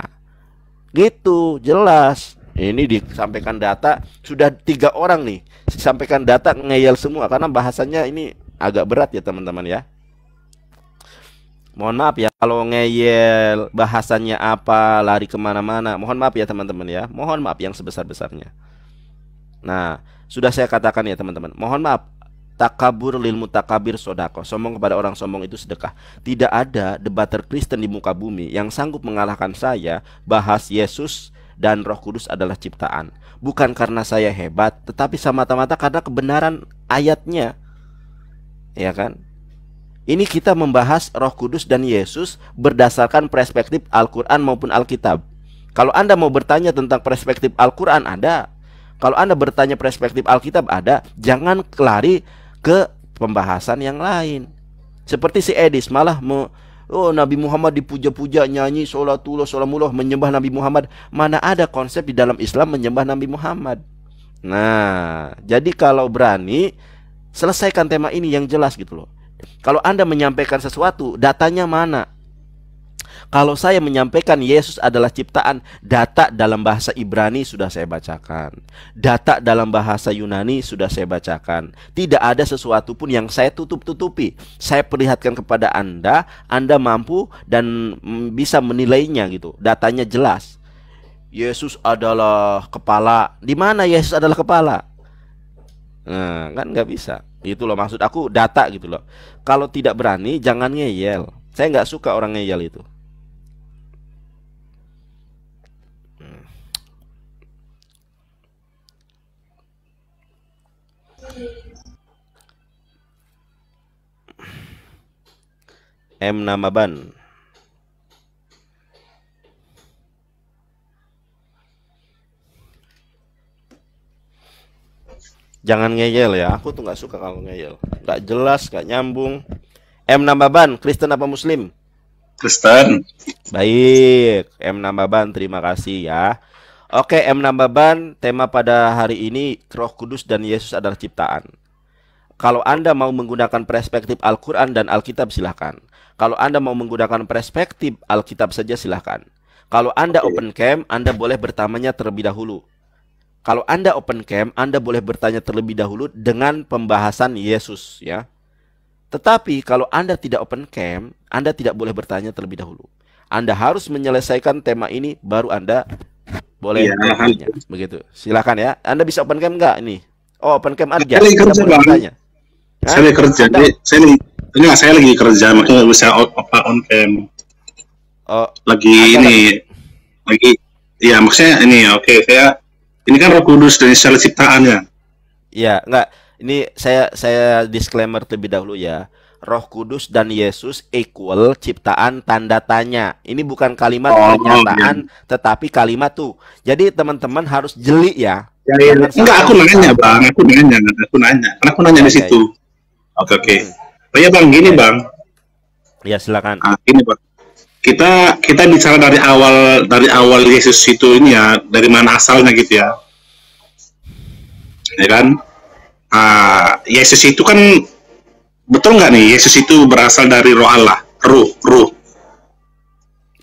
gitu, jelas. Ini disampaikan data, sudah 3 orang nih disampaikan data, ngeyel semua, karena bahasanya ini agak berat ya teman-teman ya. Mohon maaf ya kalau ngeyel, bahasanya apa, lari kemana-mana. Mohon maaf ya teman-teman ya. Mohon maaf yang sebesar-besarnya. Nah, sudah saya katakan ya teman-teman. Mohon maaf. Takabur lil mutakabir sodako. Sombong kepada orang sombong itu sedekah. Tidak ada debater Kristen di muka bumi yang sanggup mengalahkan saya bahas Yesus dan Roh Kudus adalah ciptaan. Bukan karena saya hebat, tetapi semata-mata karena kebenaran ayatnya. Ya kan? Ini kita membahas Roh Kudus dan Yesus berdasarkan perspektif Al-Quran maupun Alkitab. Kalau Anda mau bertanya tentang perspektif Al-Quran, ada. Kalau Anda bertanya perspektif Alkitab, ada. Jangan lari ke pembahasan yang lain. Seperti si Edis malah Nabi Muhammad dipuja-puja, nyanyi sholatullah, sholamullah, menyembah Nabi Muhammad. Mana ada konsep di dalam Islam menyembah Nabi Muhammad. Nah, jadi kalau berani, selesaikan tema ini yang jelas gitu loh. Kalau Anda menyampaikan sesuatu, datanya mana? Kalau saya menyampaikan Yesus adalah ciptaan, data dalam bahasa Ibrani sudah saya bacakan, data dalam bahasa Yunani sudah saya bacakan. Tidak ada sesuatu pun yang saya tutup-tutupi. Saya perlihatkan kepada Anda mampu dan bisa menilainya gitu. Datanya jelas. Yesus adalah kepala. Di mana Yesus adalah kepala? Nah, kan nggak bisa. Itu loh maksud aku, data gitu loh. Kalau tidak berani jangan ngeyel. Saya nggak suka orang ngeyel itu. M Namaban. Jangan ngeyel ya, aku tuh nggak suka kalau ngeyel. Nggak jelas, nggak nyambung. M Namaban, Kristen apa Muslim? Kristen. Baik, M Namaban, terima kasih ya. Oke, M Namaban, tema pada hari ini Roh Kudus dan Yesus adalah ciptaan. Kalau Anda mau menggunakan perspektif Al-Quran dan Alkitab silahkan. Kalau Anda mau menggunakan perspektif Alkitab saja silahkan. Kalau Anda open cam, Anda boleh bertanya terlebih dahulu. Kalau Anda open cam, Anda boleh bertanya terlebih dahulu dengan pembahasan Yesus ya. Tetapi kalau Anda tidak open cam, Anda tidak boleh bertanya terlebih dahulu. Anda harus menyelesaikan tema ini baru Anda boleh bertanya. Begitu. Silakan ya. Anda bisa open cam enggak ini? Oh, open cam aja. Saya lagi kerja, Bang. Saya lagi kerja. Saya lagi kerja, makanya nggak bisa on cam. Oh, lagi ya maksudnya ini oke, ini kan Roh Kudus dari secara ciptaannya. Ya, enggak. Ini saya disclaimer terlebih dahulu ya. Roh Kudus dan Yesus equal ciptaan tanda tanya. Ini bukan kalimat pernyataan, tetapi kalimat tuh. Jadi teman-teman harus jeli ya. Enggak, aku nanya, Bang. Aku nanya. Karena aku nanya di situ. Oke. Oh ya, Bang, gini, Bang. Ya, silakan. Gini, Bang. Kita bicara dari awal Yesus itu ini ya, dari mana asalnya gitu ya. Ya kan? Yesus itu kan betul nggak nih? Yesus itu berasal dari Roh Allah, Ruh.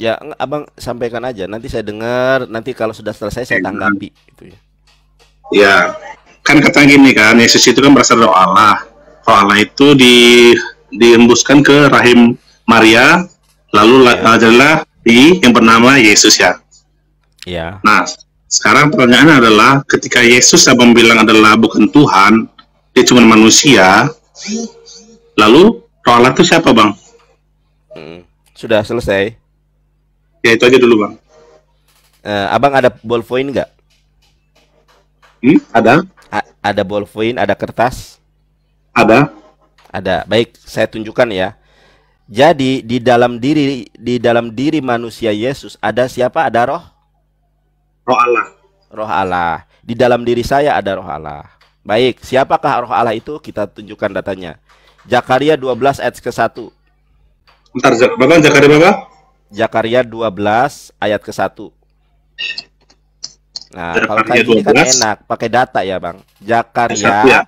Ya, Abang sampaikan aja. Nanti saya dengar. Nanti kalau sudah selesai saya tanggapi. Gitu ya. Ya, kan katanya gini kan, Yesus itu kan berasal dari Roh Allah. Roh Allah itu dihembuskan ke rahim Maria. Lalu adalah yang bernama Yesus ya. Ya. Nah, sekarang pertanyaannya adalah ketika Yesus Abang bilang adalah bukan Tuhan, dia cuma manusia. Lalu Roh Allah itu siapa, Bang? Sudah selesai. Ya itu aja dulu, Bang. Abang ada ballpoint nggak? Ada? Ada ballpoint, ada kertas? Ada. Ada. Baik, saya tunjukkan ya. Jadi di dalam diri manusia Yesus ada siapa? Ada roh? Roh Allah. Roh Allah. Di dalam diri saya ada roh Allah. Baik, siapakah roh Allah itu? Kita tunjukkan datanya. Zakaria 12 ayat ke-1. Bentar, Bapak, Zakaria Bapak? Zakaria 12 ayat ke-1. Nah, kalau Zakaria kayak gini kan 12. enak, pakai data ya, Bang. Satu Zakaria ya.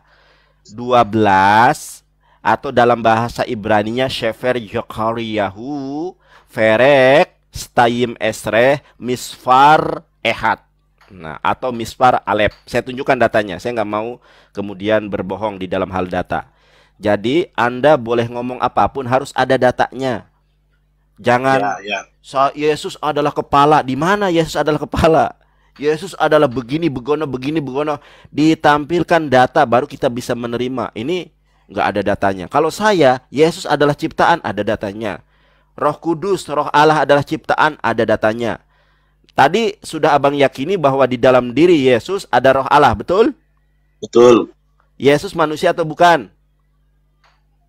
12 atau dalam bahasa Ibraninya Shefer Zakariyahu Ferek Stayim Esreh Misfar Ehad. Nah, atau Misfar Alep. Saya tunjukkan datanya. Saya nggak mau kemudian berbohong di dalam hal data. Jadi Anda boleh ngomong apapun harus ada datanya. Jangan Ya. Yesus adalah kepala. Di mana Yesus adalah kepala? Yesus adalah begini, begono, begini, begono. Ditampilkan data baru kita bisa menerima. Ini nggak ada datanya. Kalau saya, Yesus adalah ciptaan, ada datanya. Roh Kudus, Roh Allah adalah ciptaan, ada datanya. Tadi sudah abang yakini bahwa di dalam diri Yesus ada Roh Allah, betul? Betul. Yesus manusia atau bukan?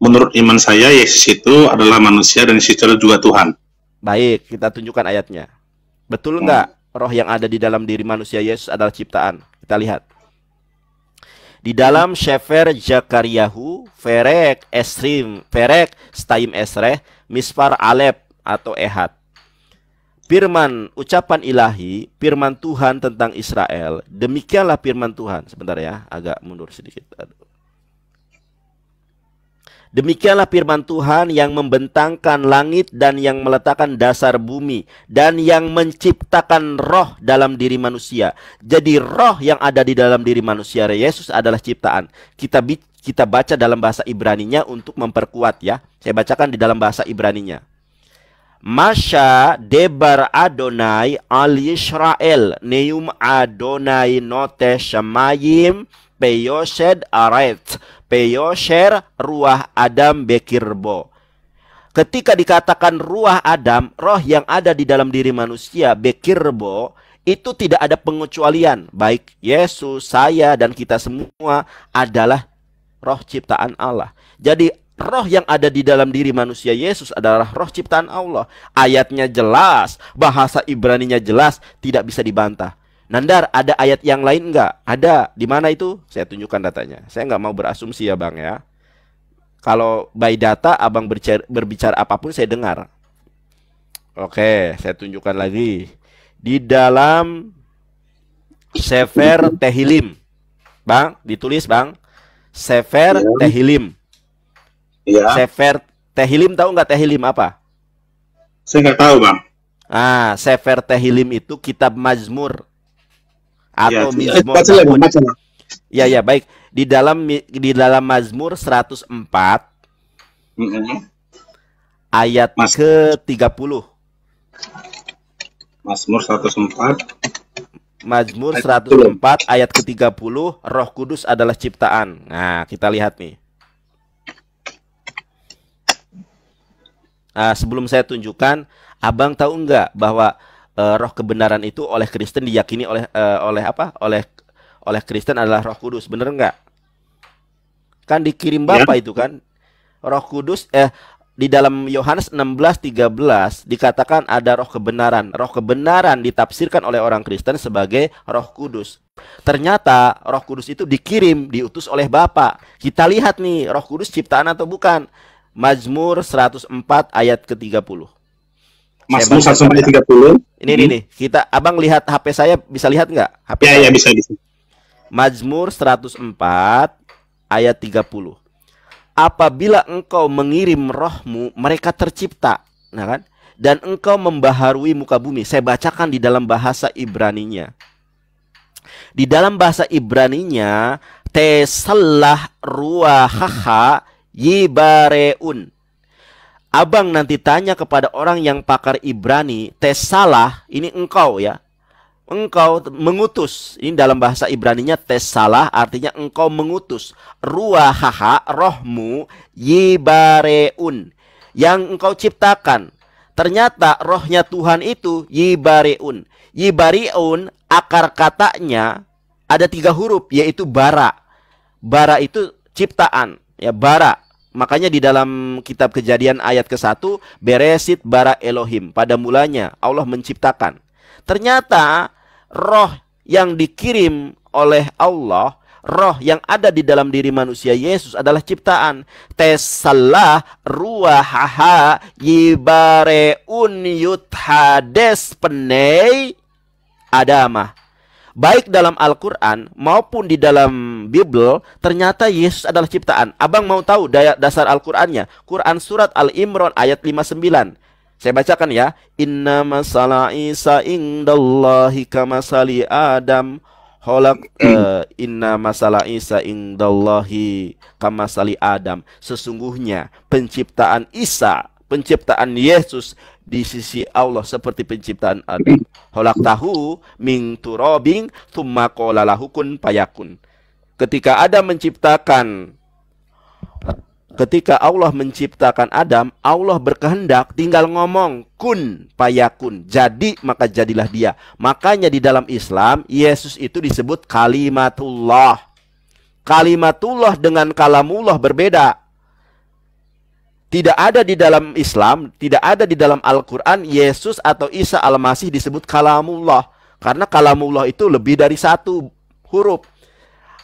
Menurut iman saya, Yesus itu adalah manusia dan Yesus itu juga Tuhan. Baik, kita tunjukkan ayatnya. Betul nggak? Roh yang ada di dalam diri manusia Yesus adalah ciptaan. Kita lihat. Di dalam Shefer Zakariyahu Ferek Stayim Esreh Misfar Alep atau Ehad. Firman ucapan ilahi, firman Tuhan tentang Israel. Demikianlah firman Tuhan. Sebentar ya, agak mundur sedikit. Demikianlah firman Tuhan yang membentangkan langit dan yang meletakkan dasar bumi dan yang menciptakan roh dalam diri manusia. Jadi roh yang ada di dalam diri manusia Yesus adalah ciptaan. Kita baca dalam bahasa Ibraninya untuk memperkuat ya. Saya bacakan di dalam bahasa Ibraninya. Masya debar Adonai al Yisrael neum Adonai note shamayim peyoshed aret peyosher ruah Adam bekirbo. Ketika dikatakan ruah Adam, roh yang ada di dalam diri manusia bekirbo, itu tidak ada pengecualian. Baik Yesus, saya dan kita semua adalah roh ciptaan Allah. Jadi roh yang ada di dalam diri manusia Yesus adalah roh ciptaan Allah. Ayatnya jelas, bahasa Ibraninya jelas, tidak bisa dibantah. Nandar, ada ayat yang lain enggak? Ada. Di mana itu? Saya tunjukkan datanya. Saya nggak mau berasumsi ya Bang ya. Kalau by data Abang berbicara apapun saya dengar. Oke, saya tunjukkan lagi. Di dalam Sefer Tehilim. Bang, ditulis Bang. Sefer Tehilim. Iya. Sefer Tehilim, tahu nggak Tehilim apa? Saya nggak tahu, Bang. Sefer Tehilim itu kitab Mazmur atau Ya, Mizmor. baca. Ya, baik. Di dalam Mazmur 104 ayat ke-30. Mazmur 104. Mazmur 104 ayat ke-30, Roh Kudus adalah ciptaan. Nah, kita lihat nih. Sebelum saya tunjukkan, Abang tahu nggak bahwa roh kebenaran itu oleh Kristen diyakini oleh Kristen adalah Roh Kudus, bener nggak? Kan dikirim Bapa itu kan, Roh Kudus. Di dalam Yohanes 16:13 dikatakan ada roh kebenaran. Roh kebenaran ditafsirkan oleh orang Kristen sebagai Roh Kudus. Ternyata Roh Kudus itu dikirim, diutus oleh Bapa. Kita lihat nih, Roh Kudus ciptaan atau bukan? Mazmur 104 ayat ke-30. Mazmur 104 ayat 30. Ini kita, Abang lihat HP saya, bisa lihat nggak? HP Ya, saya? bisa. Mazmur 104 ayat 30. Apabila engkau mengirim rohmu, mereka tercipta. Nah kan? Dan engkau membaharui muka bumi. Saya bacakan di dalam bahasa Ibraninya. Di dalam bahasa Ibraninya, tesallah ruahaha yibareun. Abang nanti tanya kepada orang yang pakar Ibrani, tesalah, ini engkau ya. Engkau mengutus. Ini dalam bahasa Ibraninya tesalah, artinya engkau mengutus. Ruahaha, rohmu, yibareun, yang engkau ciptakan. Ternyata rohnya Tuhan itu yibariun. Yibariun akar katanya ada 3 huruf, yaitu bara. Bara itu ciptaan, ya, bara. Makanya di dalam kitab Kejadian ayat ke-1, Beresit bara Elohim. Pada mulanya Allah menciptakan. Ternyata roh yang dikirim oleh Allah, roh yang ada di dalam diri manusia Yesus adalah ciptaan. Tesallah ruahaha yibareun yuthades penei adamah. Baik dalam Al-Quran maupun di dalam Bible, ternyata Yesus adalah ciptaan. Abang mau tahu dasar Al-Qurannya? Quran surat Al-Imran ayat 59. Saya bacakan ya. Inna masala Isa indallahi kamasali Adam. Inna masala Isa indallahi kamasali Adam. Sesungguhnya penciptaan Isa, penciptaan Yesus di sisi Allah seperti penciptaan Adam. Holak tahu min turabing tsumma qala lahu kun fayakun. Ketika Allah menciptakan Adam, Allah berkehendak tinggal ngomong kun fayakun. Jadi maka jadilah dia. Makanya di dalam Islam Yesus itu disebut kalimatullah. Kalimatullah dengan kalamullah berbeda. Tidak ada di dalam Islam, tidak ada di dalam Al-Quran Yesus atau Isa Al-Masih disebut kalamullah. Karena kalamullah itu lebih dari 1 huruf.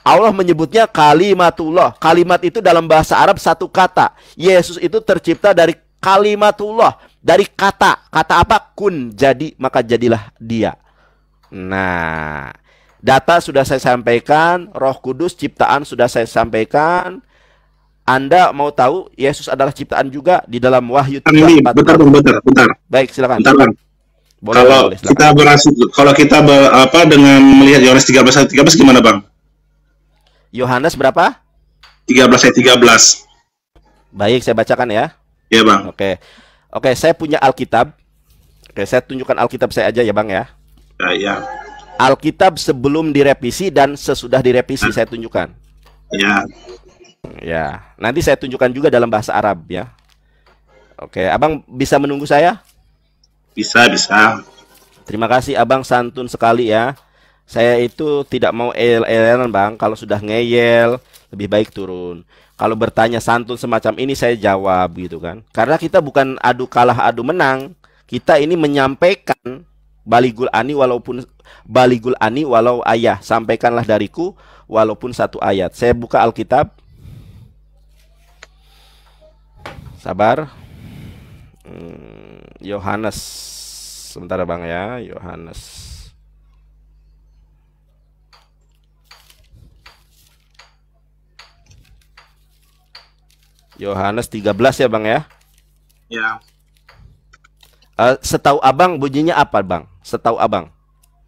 Allah menyebutnya kalimatullah. Kalimat itu dalam bahasa Arab 1 kata. Yesus itu tercipta dari kalimatullah. Dari kata. Kata apa? Kun. Jadi, maka jadilah dia. Nah, data sudah saya sampaikan. Roh Kudus ciptaan sudah saya sampaikan. Anda mau tahu Yesus adalah ciptaan juga di dalam Wahyu 3:4. Bentar. Baik, silakan. Bentar, Bang. Kalau kita dengan melihat Yohanes 13 ayat 13 gimana, Bang? Yohanes berapa? 13 ayat 13. Baik, saya bacakan ya. Iya, Bang. Oke, saya punya Alkitab. Oke, saya tunjukkan Alkitab saya aja ya, Bang ya. Ya. Alkitab sebelum direvisi dan sesudah direvisi saya tunjukkan. Ya, nanti saya tunjukkan juga dalam bahasa Arab ya. Oke, Abang bisa menunggu saya? Bisa. Terima kasih Abang, santun sekali ya. Saya itu tidak mau el-elan Bang. Kalau sudah ngeyel, lebih baik turun. Kalau bertanya santun semacam ini saya jawab gitu kan. Karena kita bukan adu kalah adu menang. Kita ini menyampaikan baligul ani walau ayah. Sampaikanlah dariku walaupun 1 ayat. Saya buka Alkitab. Sabar. Yohanes. Sebentar Bang ya, Yohanes. Yohanes 13 ya Bang ya? Ya. Setahu Abang bunyinya apa Bang? Setahu Abang.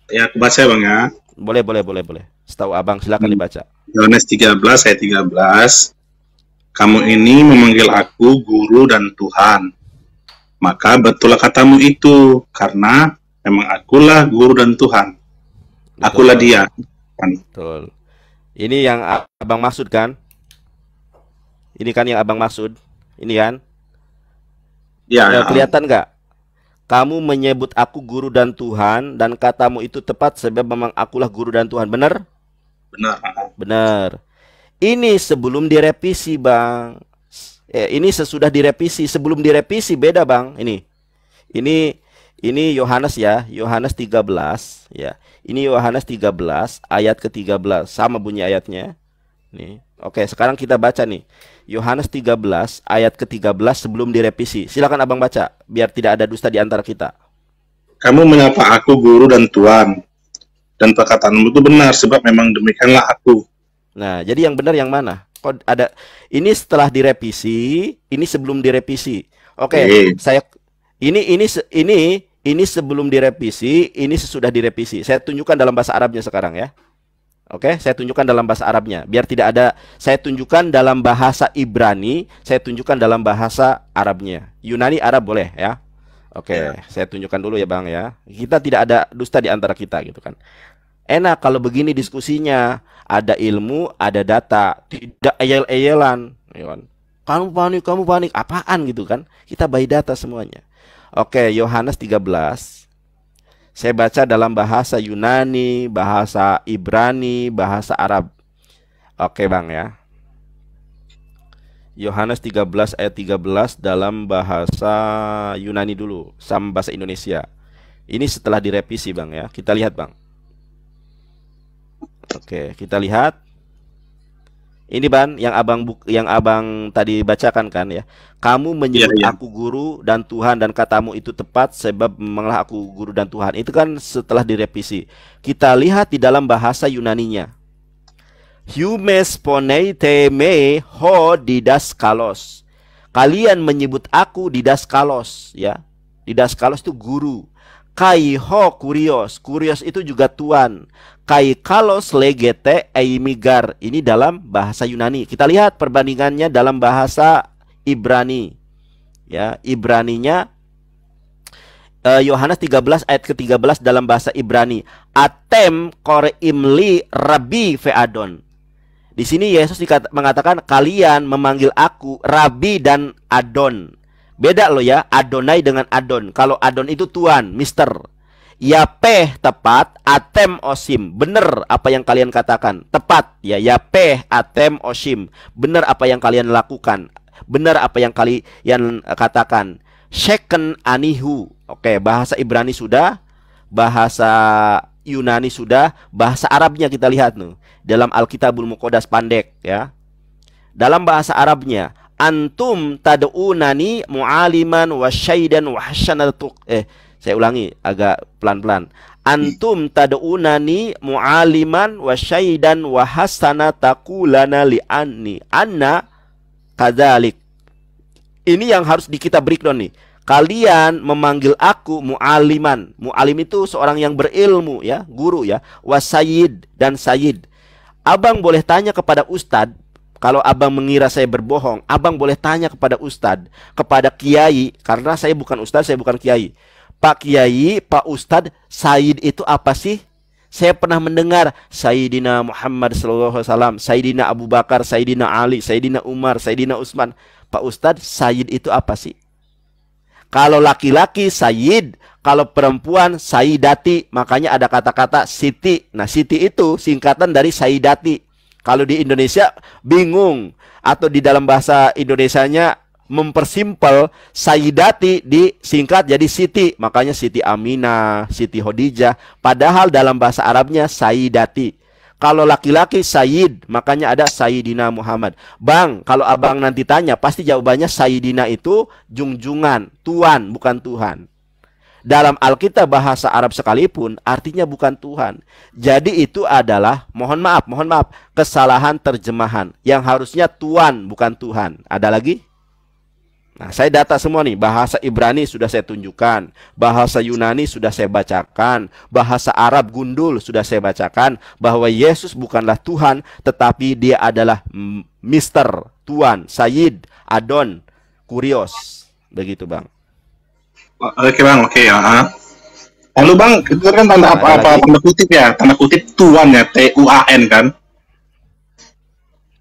Ya, aku baca Bang ya. Boleh. Setahu Abang silakan dibaca. Yohanes 13 ayat 13. Kamu ini memanggil aku guru dan Tuhan. Maka betullah katamu itu, karena memang akulah guru dan Tuhan. Akulah dia. Betul. Ini yang Abang maksud kan? Ini kan yang Abang maksud? Ini kan? Ya. Kelihatan nggak? Kamu menyebut aku guru dan Tuhan, dan katamu itu tepat sebab memang akulah guru dan Tuhan. Benar? Benar. Ini sebelum direvisi Bang. Ini sesudah direvisi. Sebelum direvisi beda Bang. Ini Yohanes ya. Yohanes 13 ya. Ini Yohanes 13 ayat ke-13. Sama bunyi ayatnya. Nih. Oke, sekarang kita baca nih. Yohanes 13 ayat ke-13 sebelum direvisi. Silakan Abang baca biar tidak ada dusta di antara kita. Kamu menyapa aku guru dan Tuhan, dan perkataanmu itu benar sebab memang demikianlah aku. Nah, jadi yang benar yang mana? Kok ada ini setelah direvisi, ini sebelum direvisi. Oke, saya ini sebelum direvisi, ini sesudah direvisi. Saya tunjukkan dalam bahasa Arabnya sekarang ya. Oke, saya tunjukkan dalam bahasa Arabnya. Biar tidak ada, saya tunjukkan dalam bahasa Ibrani, saya tunjukkan dalam bahasa Arabnya. Yunani, Arab boleh ya. Oke, saya tunjukkan dulu ya Bang ya. Kita tidak ada dusta di antara kita gitu kan. Enak kalau begini diskusinya. Ada ilmu, ada data, tidak eyel-eyelan. Kamu panik, apaan gitu kan? Kita by data semuanya. Oke, Yohanes 13. Saya baca dalam bahasa Yunani, bahasa Ibrani, bahasa Arab. Oke, Bang ya. Yohanes 13 ayat 13 dalam bahasa Yunani dulu sama bahasa Indonesia. Ini setelah direvisi, Bang ya. Kita lihat, Bang. Oke, kita lihat. Ini Bang yang abang tadi bacakan kan ya. Kamu menyebut aku guru dan Tuhan dan katamu itu tepat sebab memanglah aku guru dan Tuhan. Itu kan setelah direvisi. Kita lihat di dalam bahasa Yunaninya. Humes poneite me ho didaskalos. Kalian menyebut aku didaskalos ya. Didaskalos itu guru. Kai ho kurios. Kurios itu juga Tuhan. Kai kalos legete eimigar. Ini dalam bahasa Yunani. Kita lihat perbandingannya dalam bahasa Ibrani. Ya, Ibraninya Yohanes 13 ayat ke-13 dalam bahasa Ibrani. Atem kore imli rabbi ve'adon. Di sini Yesus mengatakan kalian memanggil aku Rabi dan Adon. Beda loh ya, Adonai dengan Adon. Kalau Adon itu Tuan, Mister. Yapeh tepat, atem osim. Benar apa yang kalian katakan. Tepat ya, yapeh atem osim. Benar apa yang kalian lakukan. Benar apa yang kalian katakan. Sheken anihu. Oke, bahasa Ibrani sudah, bahasa Yunani sudah, bahasa Arabnya kita lihat nih. Dalam Alkitabul Muqaddas Pandek ya. Dalam bahasa Arabnya, antum tad'unani mu'aliman wa syaidan wa hasanatu. Saya ulangi agak pelan-pelan. Antum tad'unani mu'aliman wa syaidan wa hasanatakulana li'anni anna kadzalik. Ini yang harus kita breakdown nih. Kalian memanggil aku mu'aliman. Mu'alim itu seorang yang berilmu ya, guru ya. Wa sayyid dan sayyid. Abang boleh tanya kepada ustadz. Kalau abang mengira saya berbohong, abang boleh tanya kepada ustadz, kepada kiai, karena saya bukan ustadz, saya bukan kiai. Pak Kiai, Pak Ustadz, Sayyid itu apa sih? Saya pernah mendengar Sayyidina Muhammad SAW, Sayyidina Abu Bakar, Sayyidina Ali, Sayyidina Umar, Sayyidina Utsman. Pak Ustadz, Sayyid itu apa sih? Kalau laki-laki Sayyid, kalau perempuan Sayyidati, makanya ada kata-kata Siti. Nah, Siti itu singkatan dari Sayyidati. Kalau di Indonesia bingung, atau di dalam bahasa Indonesianya mempersimpel Sayyidati disingkat jadi Siti. Makanya Siti Aminah, Siti Khadijah. Padahal dalam bahasa Arabnya Sayyidati. Kalau laki-laki Sayyid, makanya ada Sayyidina Muhammad. Bang, kalau abang nanti tanya, pasti jawabannya Sayyidina itu junjungan, Tuan, bukan Tuhan. Dalam Alkitab bahasa Arab sekalipun artinya bukan Tuhan. Jadi itu adalah, mohon maaf, kesalahan terjemahan. Yang harusnya Tuan, bukan Tuhan. Ada lagi? Nah, saya data semua nih. Bahasa Ibrani sudah saya tunjukkan. Bahasa Yunani sudah saya bacakan. Bahasa Arab gundul sudah saya bacakan. Bahwa Yesus bukanlah Tuhan, tetapi dia adalah Mister, Tuan, Sayyid, Adon, Kurios. Begitu Bang. Oke Bang, oke ya. Lalu Bang, itu kan tanda apa tanda kutip ya? Tanda kutip Tuan ya, T-U-A-N kan?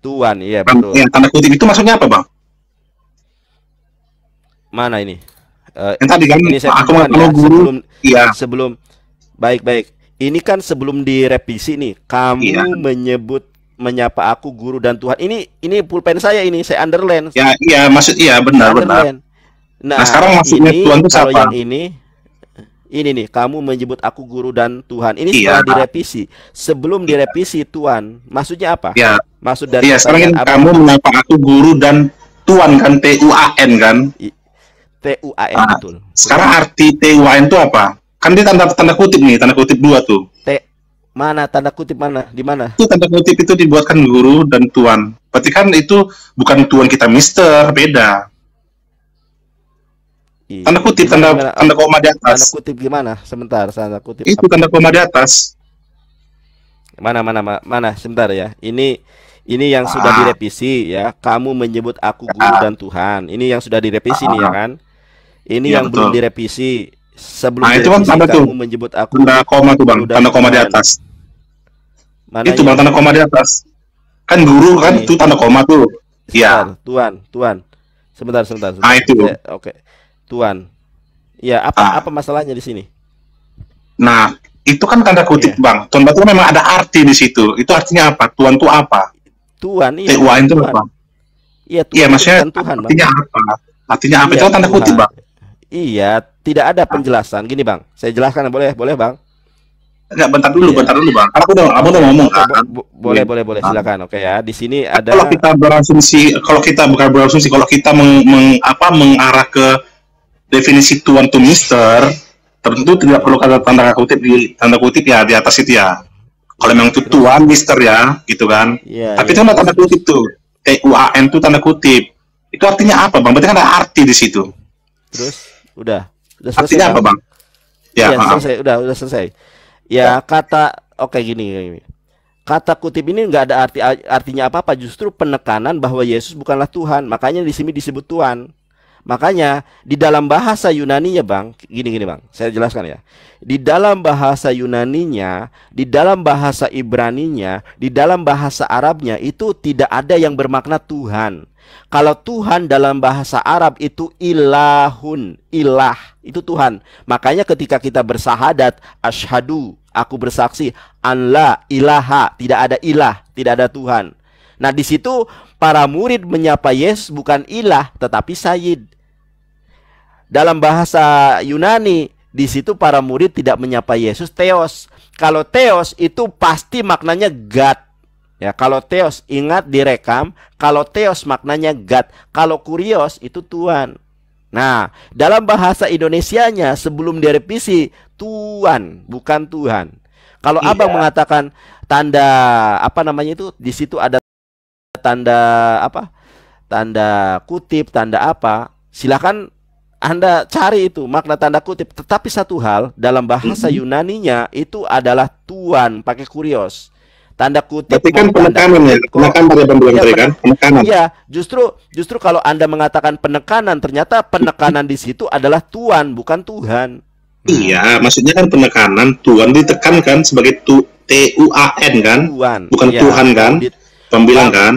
Tuan, iya betul. Ya, tanda kutip itu maksudnya apa Bang? Mana ini? Yang tadi kan ini saya aku mau ya, guru. Sebelum baik. Ini kan sebelum direvisi nih. Kamu menyapa aku guru dan Tuhan. Ini pulpen saya ini, saya underline. Ya, iya, benar. Nah, sekarang maksudnya Tuhan itu kalau siapa? Yang ini nih, kamu menyebut aku guru dan Tuhan. Ini setelah direvisi. Sebelum direvisi Tuhan, maksudnya apa? Ya. Maksud dari sekarang kamu menyapa aku guru dan Tuhan kan, T-U-A-N kan? T-U-A-N betul. Sekarang arti T-U-A-N itu apa? Kan dia tanda kutip nih, tanda kutip 2 tuh. Mana tanda kutip mana? Di mana? Itu tanda kutip itu dibuatkan guru dan Tuhan. Berarti kan itu bukan Tuhan kita Mister, beda. Tanda kutip, tanda koma di atas. Tanda kutip gimana? Sebentar, tanda kutip. Itu tanda koma di atas. Mana? Sebentar ya. Ini yang sudah direvisi ya. Kamu menyebut aku guru dan Tuhan. Ini yang sudah direvisi nih ya kan. Ini yang betul. Belum direvisi. Sebelum direvisi kamu menyebut aku tanda koma tuh Bang, tanda koma di atas. Mana itu Bang, tanda koma di atas. Kan guru kan itu tanda koma tuh. Iya. Tuhan. Sebentar. Itu. Oke. Tuhan. Ya, apa masalahnya di sini? Nah, itu kan tanda kutip, Iya. Bang. Tuhan berarti memang ada arti di situ. Itu artinya apa? Tuhan itu apa? Tuhan, iya. TUAN itu Tuhan. apa? Iya, Tuhan Iya, itu maksudnya bukan Tuhan, Bang. artinya apa? Artinya apa? Iya, Itu kan tanda kutip, Tuhan. Bang. Iya, tidak ada penjelasan. Gini, Bang. Saya jelaskan, boleh, Bang. Enggak, bentar Iya. dulu, Bang. Karena aku udah ngomong Oke, kan. boleh, silakan. Oke ya. Di sini ada Kalau kita berasumsi, kalau kita mengarah ke definisi Tuhan itu Mister, tentu tidak perlu kata tanda kutip ya di atas itu ya. Kalau memang itu Tuhan Mister ya, gitu kan. Iya, Tapi iya. itu kan ada tanda kutip tuh. TUAN itu tanda kutip. Itu artinya apa, Bang? Berarti kan ada arti di situ. Terus udah selesai, Artinya apa, Bang? Ya, Iya, maaf. selesai, udah selesai. Ya, oke gini. Kata kutip ini nggak ada artinya apa-apa, justru penekanan bahwa Yesus bukanlah Tuhan. Makanya di sini disebut Tuhan. Makanya di dalam bahasa Yunaninya, Bang, gini Bang, saya jelaskan ya. Di dalam bahasa Yunaninya, di dalam bahasa Ibraninya, di dalam bahasa Arabnya itu tidak ada yang bermakna Tuhan. Kalau Tuhan dalam bahasa Arab itu ilahun, ilah, itu Tuhan. Makanya ketika kita bersahadat, asyhadu, aku bersaksi, an la ilaha, tidak ada ilah, tidak ada Tuhan. Nah, di situ para murid menyapa Yesus bukan ilah, tetapi sayyid. Dalam bahasa Yunani, di situ para murid tidak menyapa Yesus theos. Kalau theos itu pasti maknanya God. Ya, kalau theos ingat direkam, kalau theos maknanya God, kalau kurios itu Tuhan. Nah, dalam bahasa Indonesianya sebelum direvisi Tuhan, bukan Tuhan. Kalau Iya. Abang mengatakan tanda apa namanya itu, di situ ada tanda apa? Tanda kutip, tanda apa? Silakan Anda cari itu makna tanda kutip. Tetapi satu hal, dalam bahasa Yunaninya itu adalah Tuhan pakai kurios. Tanda kutip Berarti kan mau tanda penekanan ya, kutip, penekanan pada Bang bilang Iya, tadi kan, penekanan. Iya, justru kalau Anda mengatakan penekanan, ternyata penekanan di situ adalah Tuhan, bukan Tuhan. Iya, maksudnya kan penekanan Tuhan ditekankan sebagai TUAN kan, Tuhan, bukan iya. Tuhan kan, Bang, bilang kan.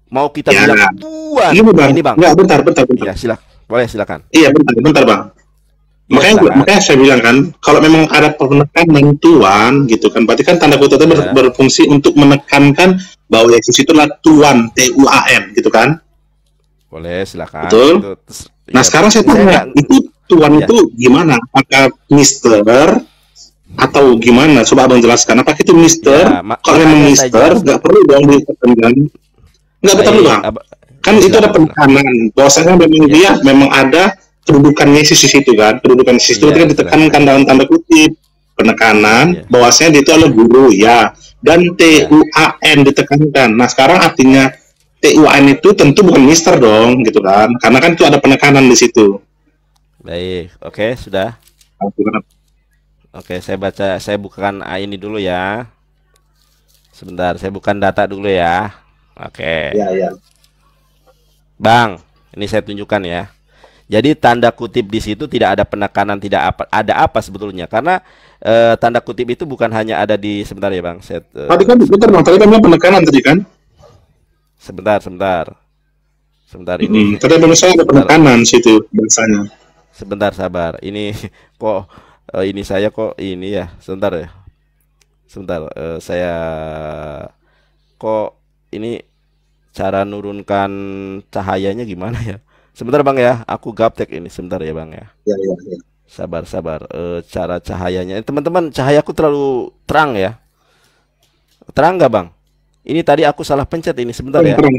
mau kita Ya. bilang Tuhan. Ini Bang. Enggak, bentar. Iya, silakan. Iya, bentar Bang. Iya, Makanya saya bilang kan, kalau memang ada penekanan Tuhan gitu kan, berarti kan tanda kutip itu Ya. berfungsi untuk menekankan bahwa Yesus itu adalah Tuhan, TUAN gitu kan. Boleh, silakan. Betul. Iya, Nah, sekarang saya tanya, itu Tuhan Iya. itu gimana? Apakah Mister atau gimana? Coba Abang jelaskan. Apakah itu Mister? Ya, Kalau memang makanya saya Mister, jelaskan. nggak perlu dong ditekankan. Nggak betul Baik, Bang. Kan Ya, itu ada silakan. penekanan. Bahwasanya memang Ya. dia memang ada kedudukan Yesus di situ kan. Kedudukan Yesus itu Iya, kan ditekankan dalam tanda kutip. Penekanan Iya. bahwasanya dia itu adalah guru ya. Dan TUAN ditekankan. Nah, sekarang artinya TUAN itu tentu bukan Mister dong gitu kan. Karena kan itu ada penekanan di situ. Baik, oke, sudah. Oke, saya bukakan ini dulu ya. Sebentar, saya bukan data dulu ya. Oke. Ya. Bang, ini saya tunjukkan ya. Jadi tanda kutip di situ tidak ada penekanan, tidak ada apa sebetulnya. Karena tanda kutip itu bukan hanya ada di sebentar ya, Bang. Tadi kan bentar Bang, tadi kan penekanan tadi kan. Sebentar ini. Tadi menurut saya ada penekanan situ bahasanya. Sebentar sabar. Ini kok ini saya kok ini ya. Sebentar ya. Sebentar, saya kok ini cara nurunkan cahayanya gimana ya? Sebentar Bang ya, aku gaptek ini. Sebentar ya Bang ya. Ya. Sabar. Cara cahayanya. Teman-teman, cahayaku terlalu terang ya. Terang nggak Bang? Ini tadi aku salah pencet ini. Sebentar ya. Terang.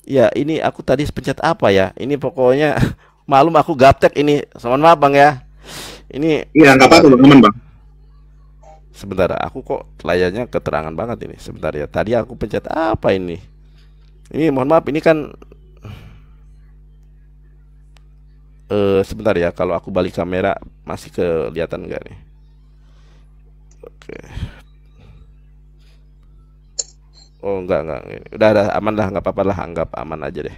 Ya, ini aku tadi pencet apa ya? Ini pokoknya malum aku gaptek ini. Mohon maaf Bang ya. Ini Iya, nggak apa-apa teman Bang. sebentar, aku kok layarnya keterangan banget ini. Sebentar ya. Tadi aku pencet apa ini? Ini mohon maaf, ini kan sebentar ya. Kalau aku balik kamera masih kelihatan nggak nih? Oke. Oh enggak. Udah ada aman lah, nggak apa-apa lah, anggap aman aja deh.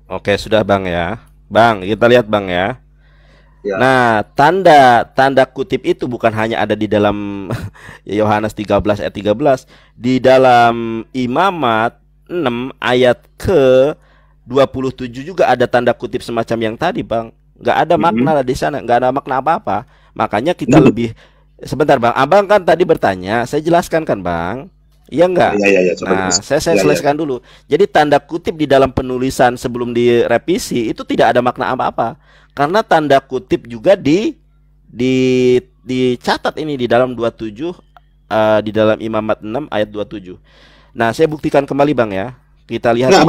Oke, sudah Bang ya. Bang, kita lihat Bang ya. Ya. Nah, tanda kutip itu bukan hanya ada di dalam Yohanes 13 ayat 13, di dalam Imamat 6 ayat ke 27 juga ada tanda kutip semacam yang tadi, Bang. Nggak ada makna lah di sana, nggak ada makna apa-apa. Makanya kita lebih sebentar, Bang. Abang kan tadi bertanya, saya jelaskan kan, Bang. Iya enggak? Iya, Nah, saya selesaikan dulu. Jadi tanda kutip di dalam penulisan sebelum direvisi itu tidak ada makna apa-apa. Karena tanda kutip juga dicatat ini di dalam 27 di dalam Imamat 6 ayat 27. Nah, saya buktikan kembali, Bang ya. Kita lihat. Nah,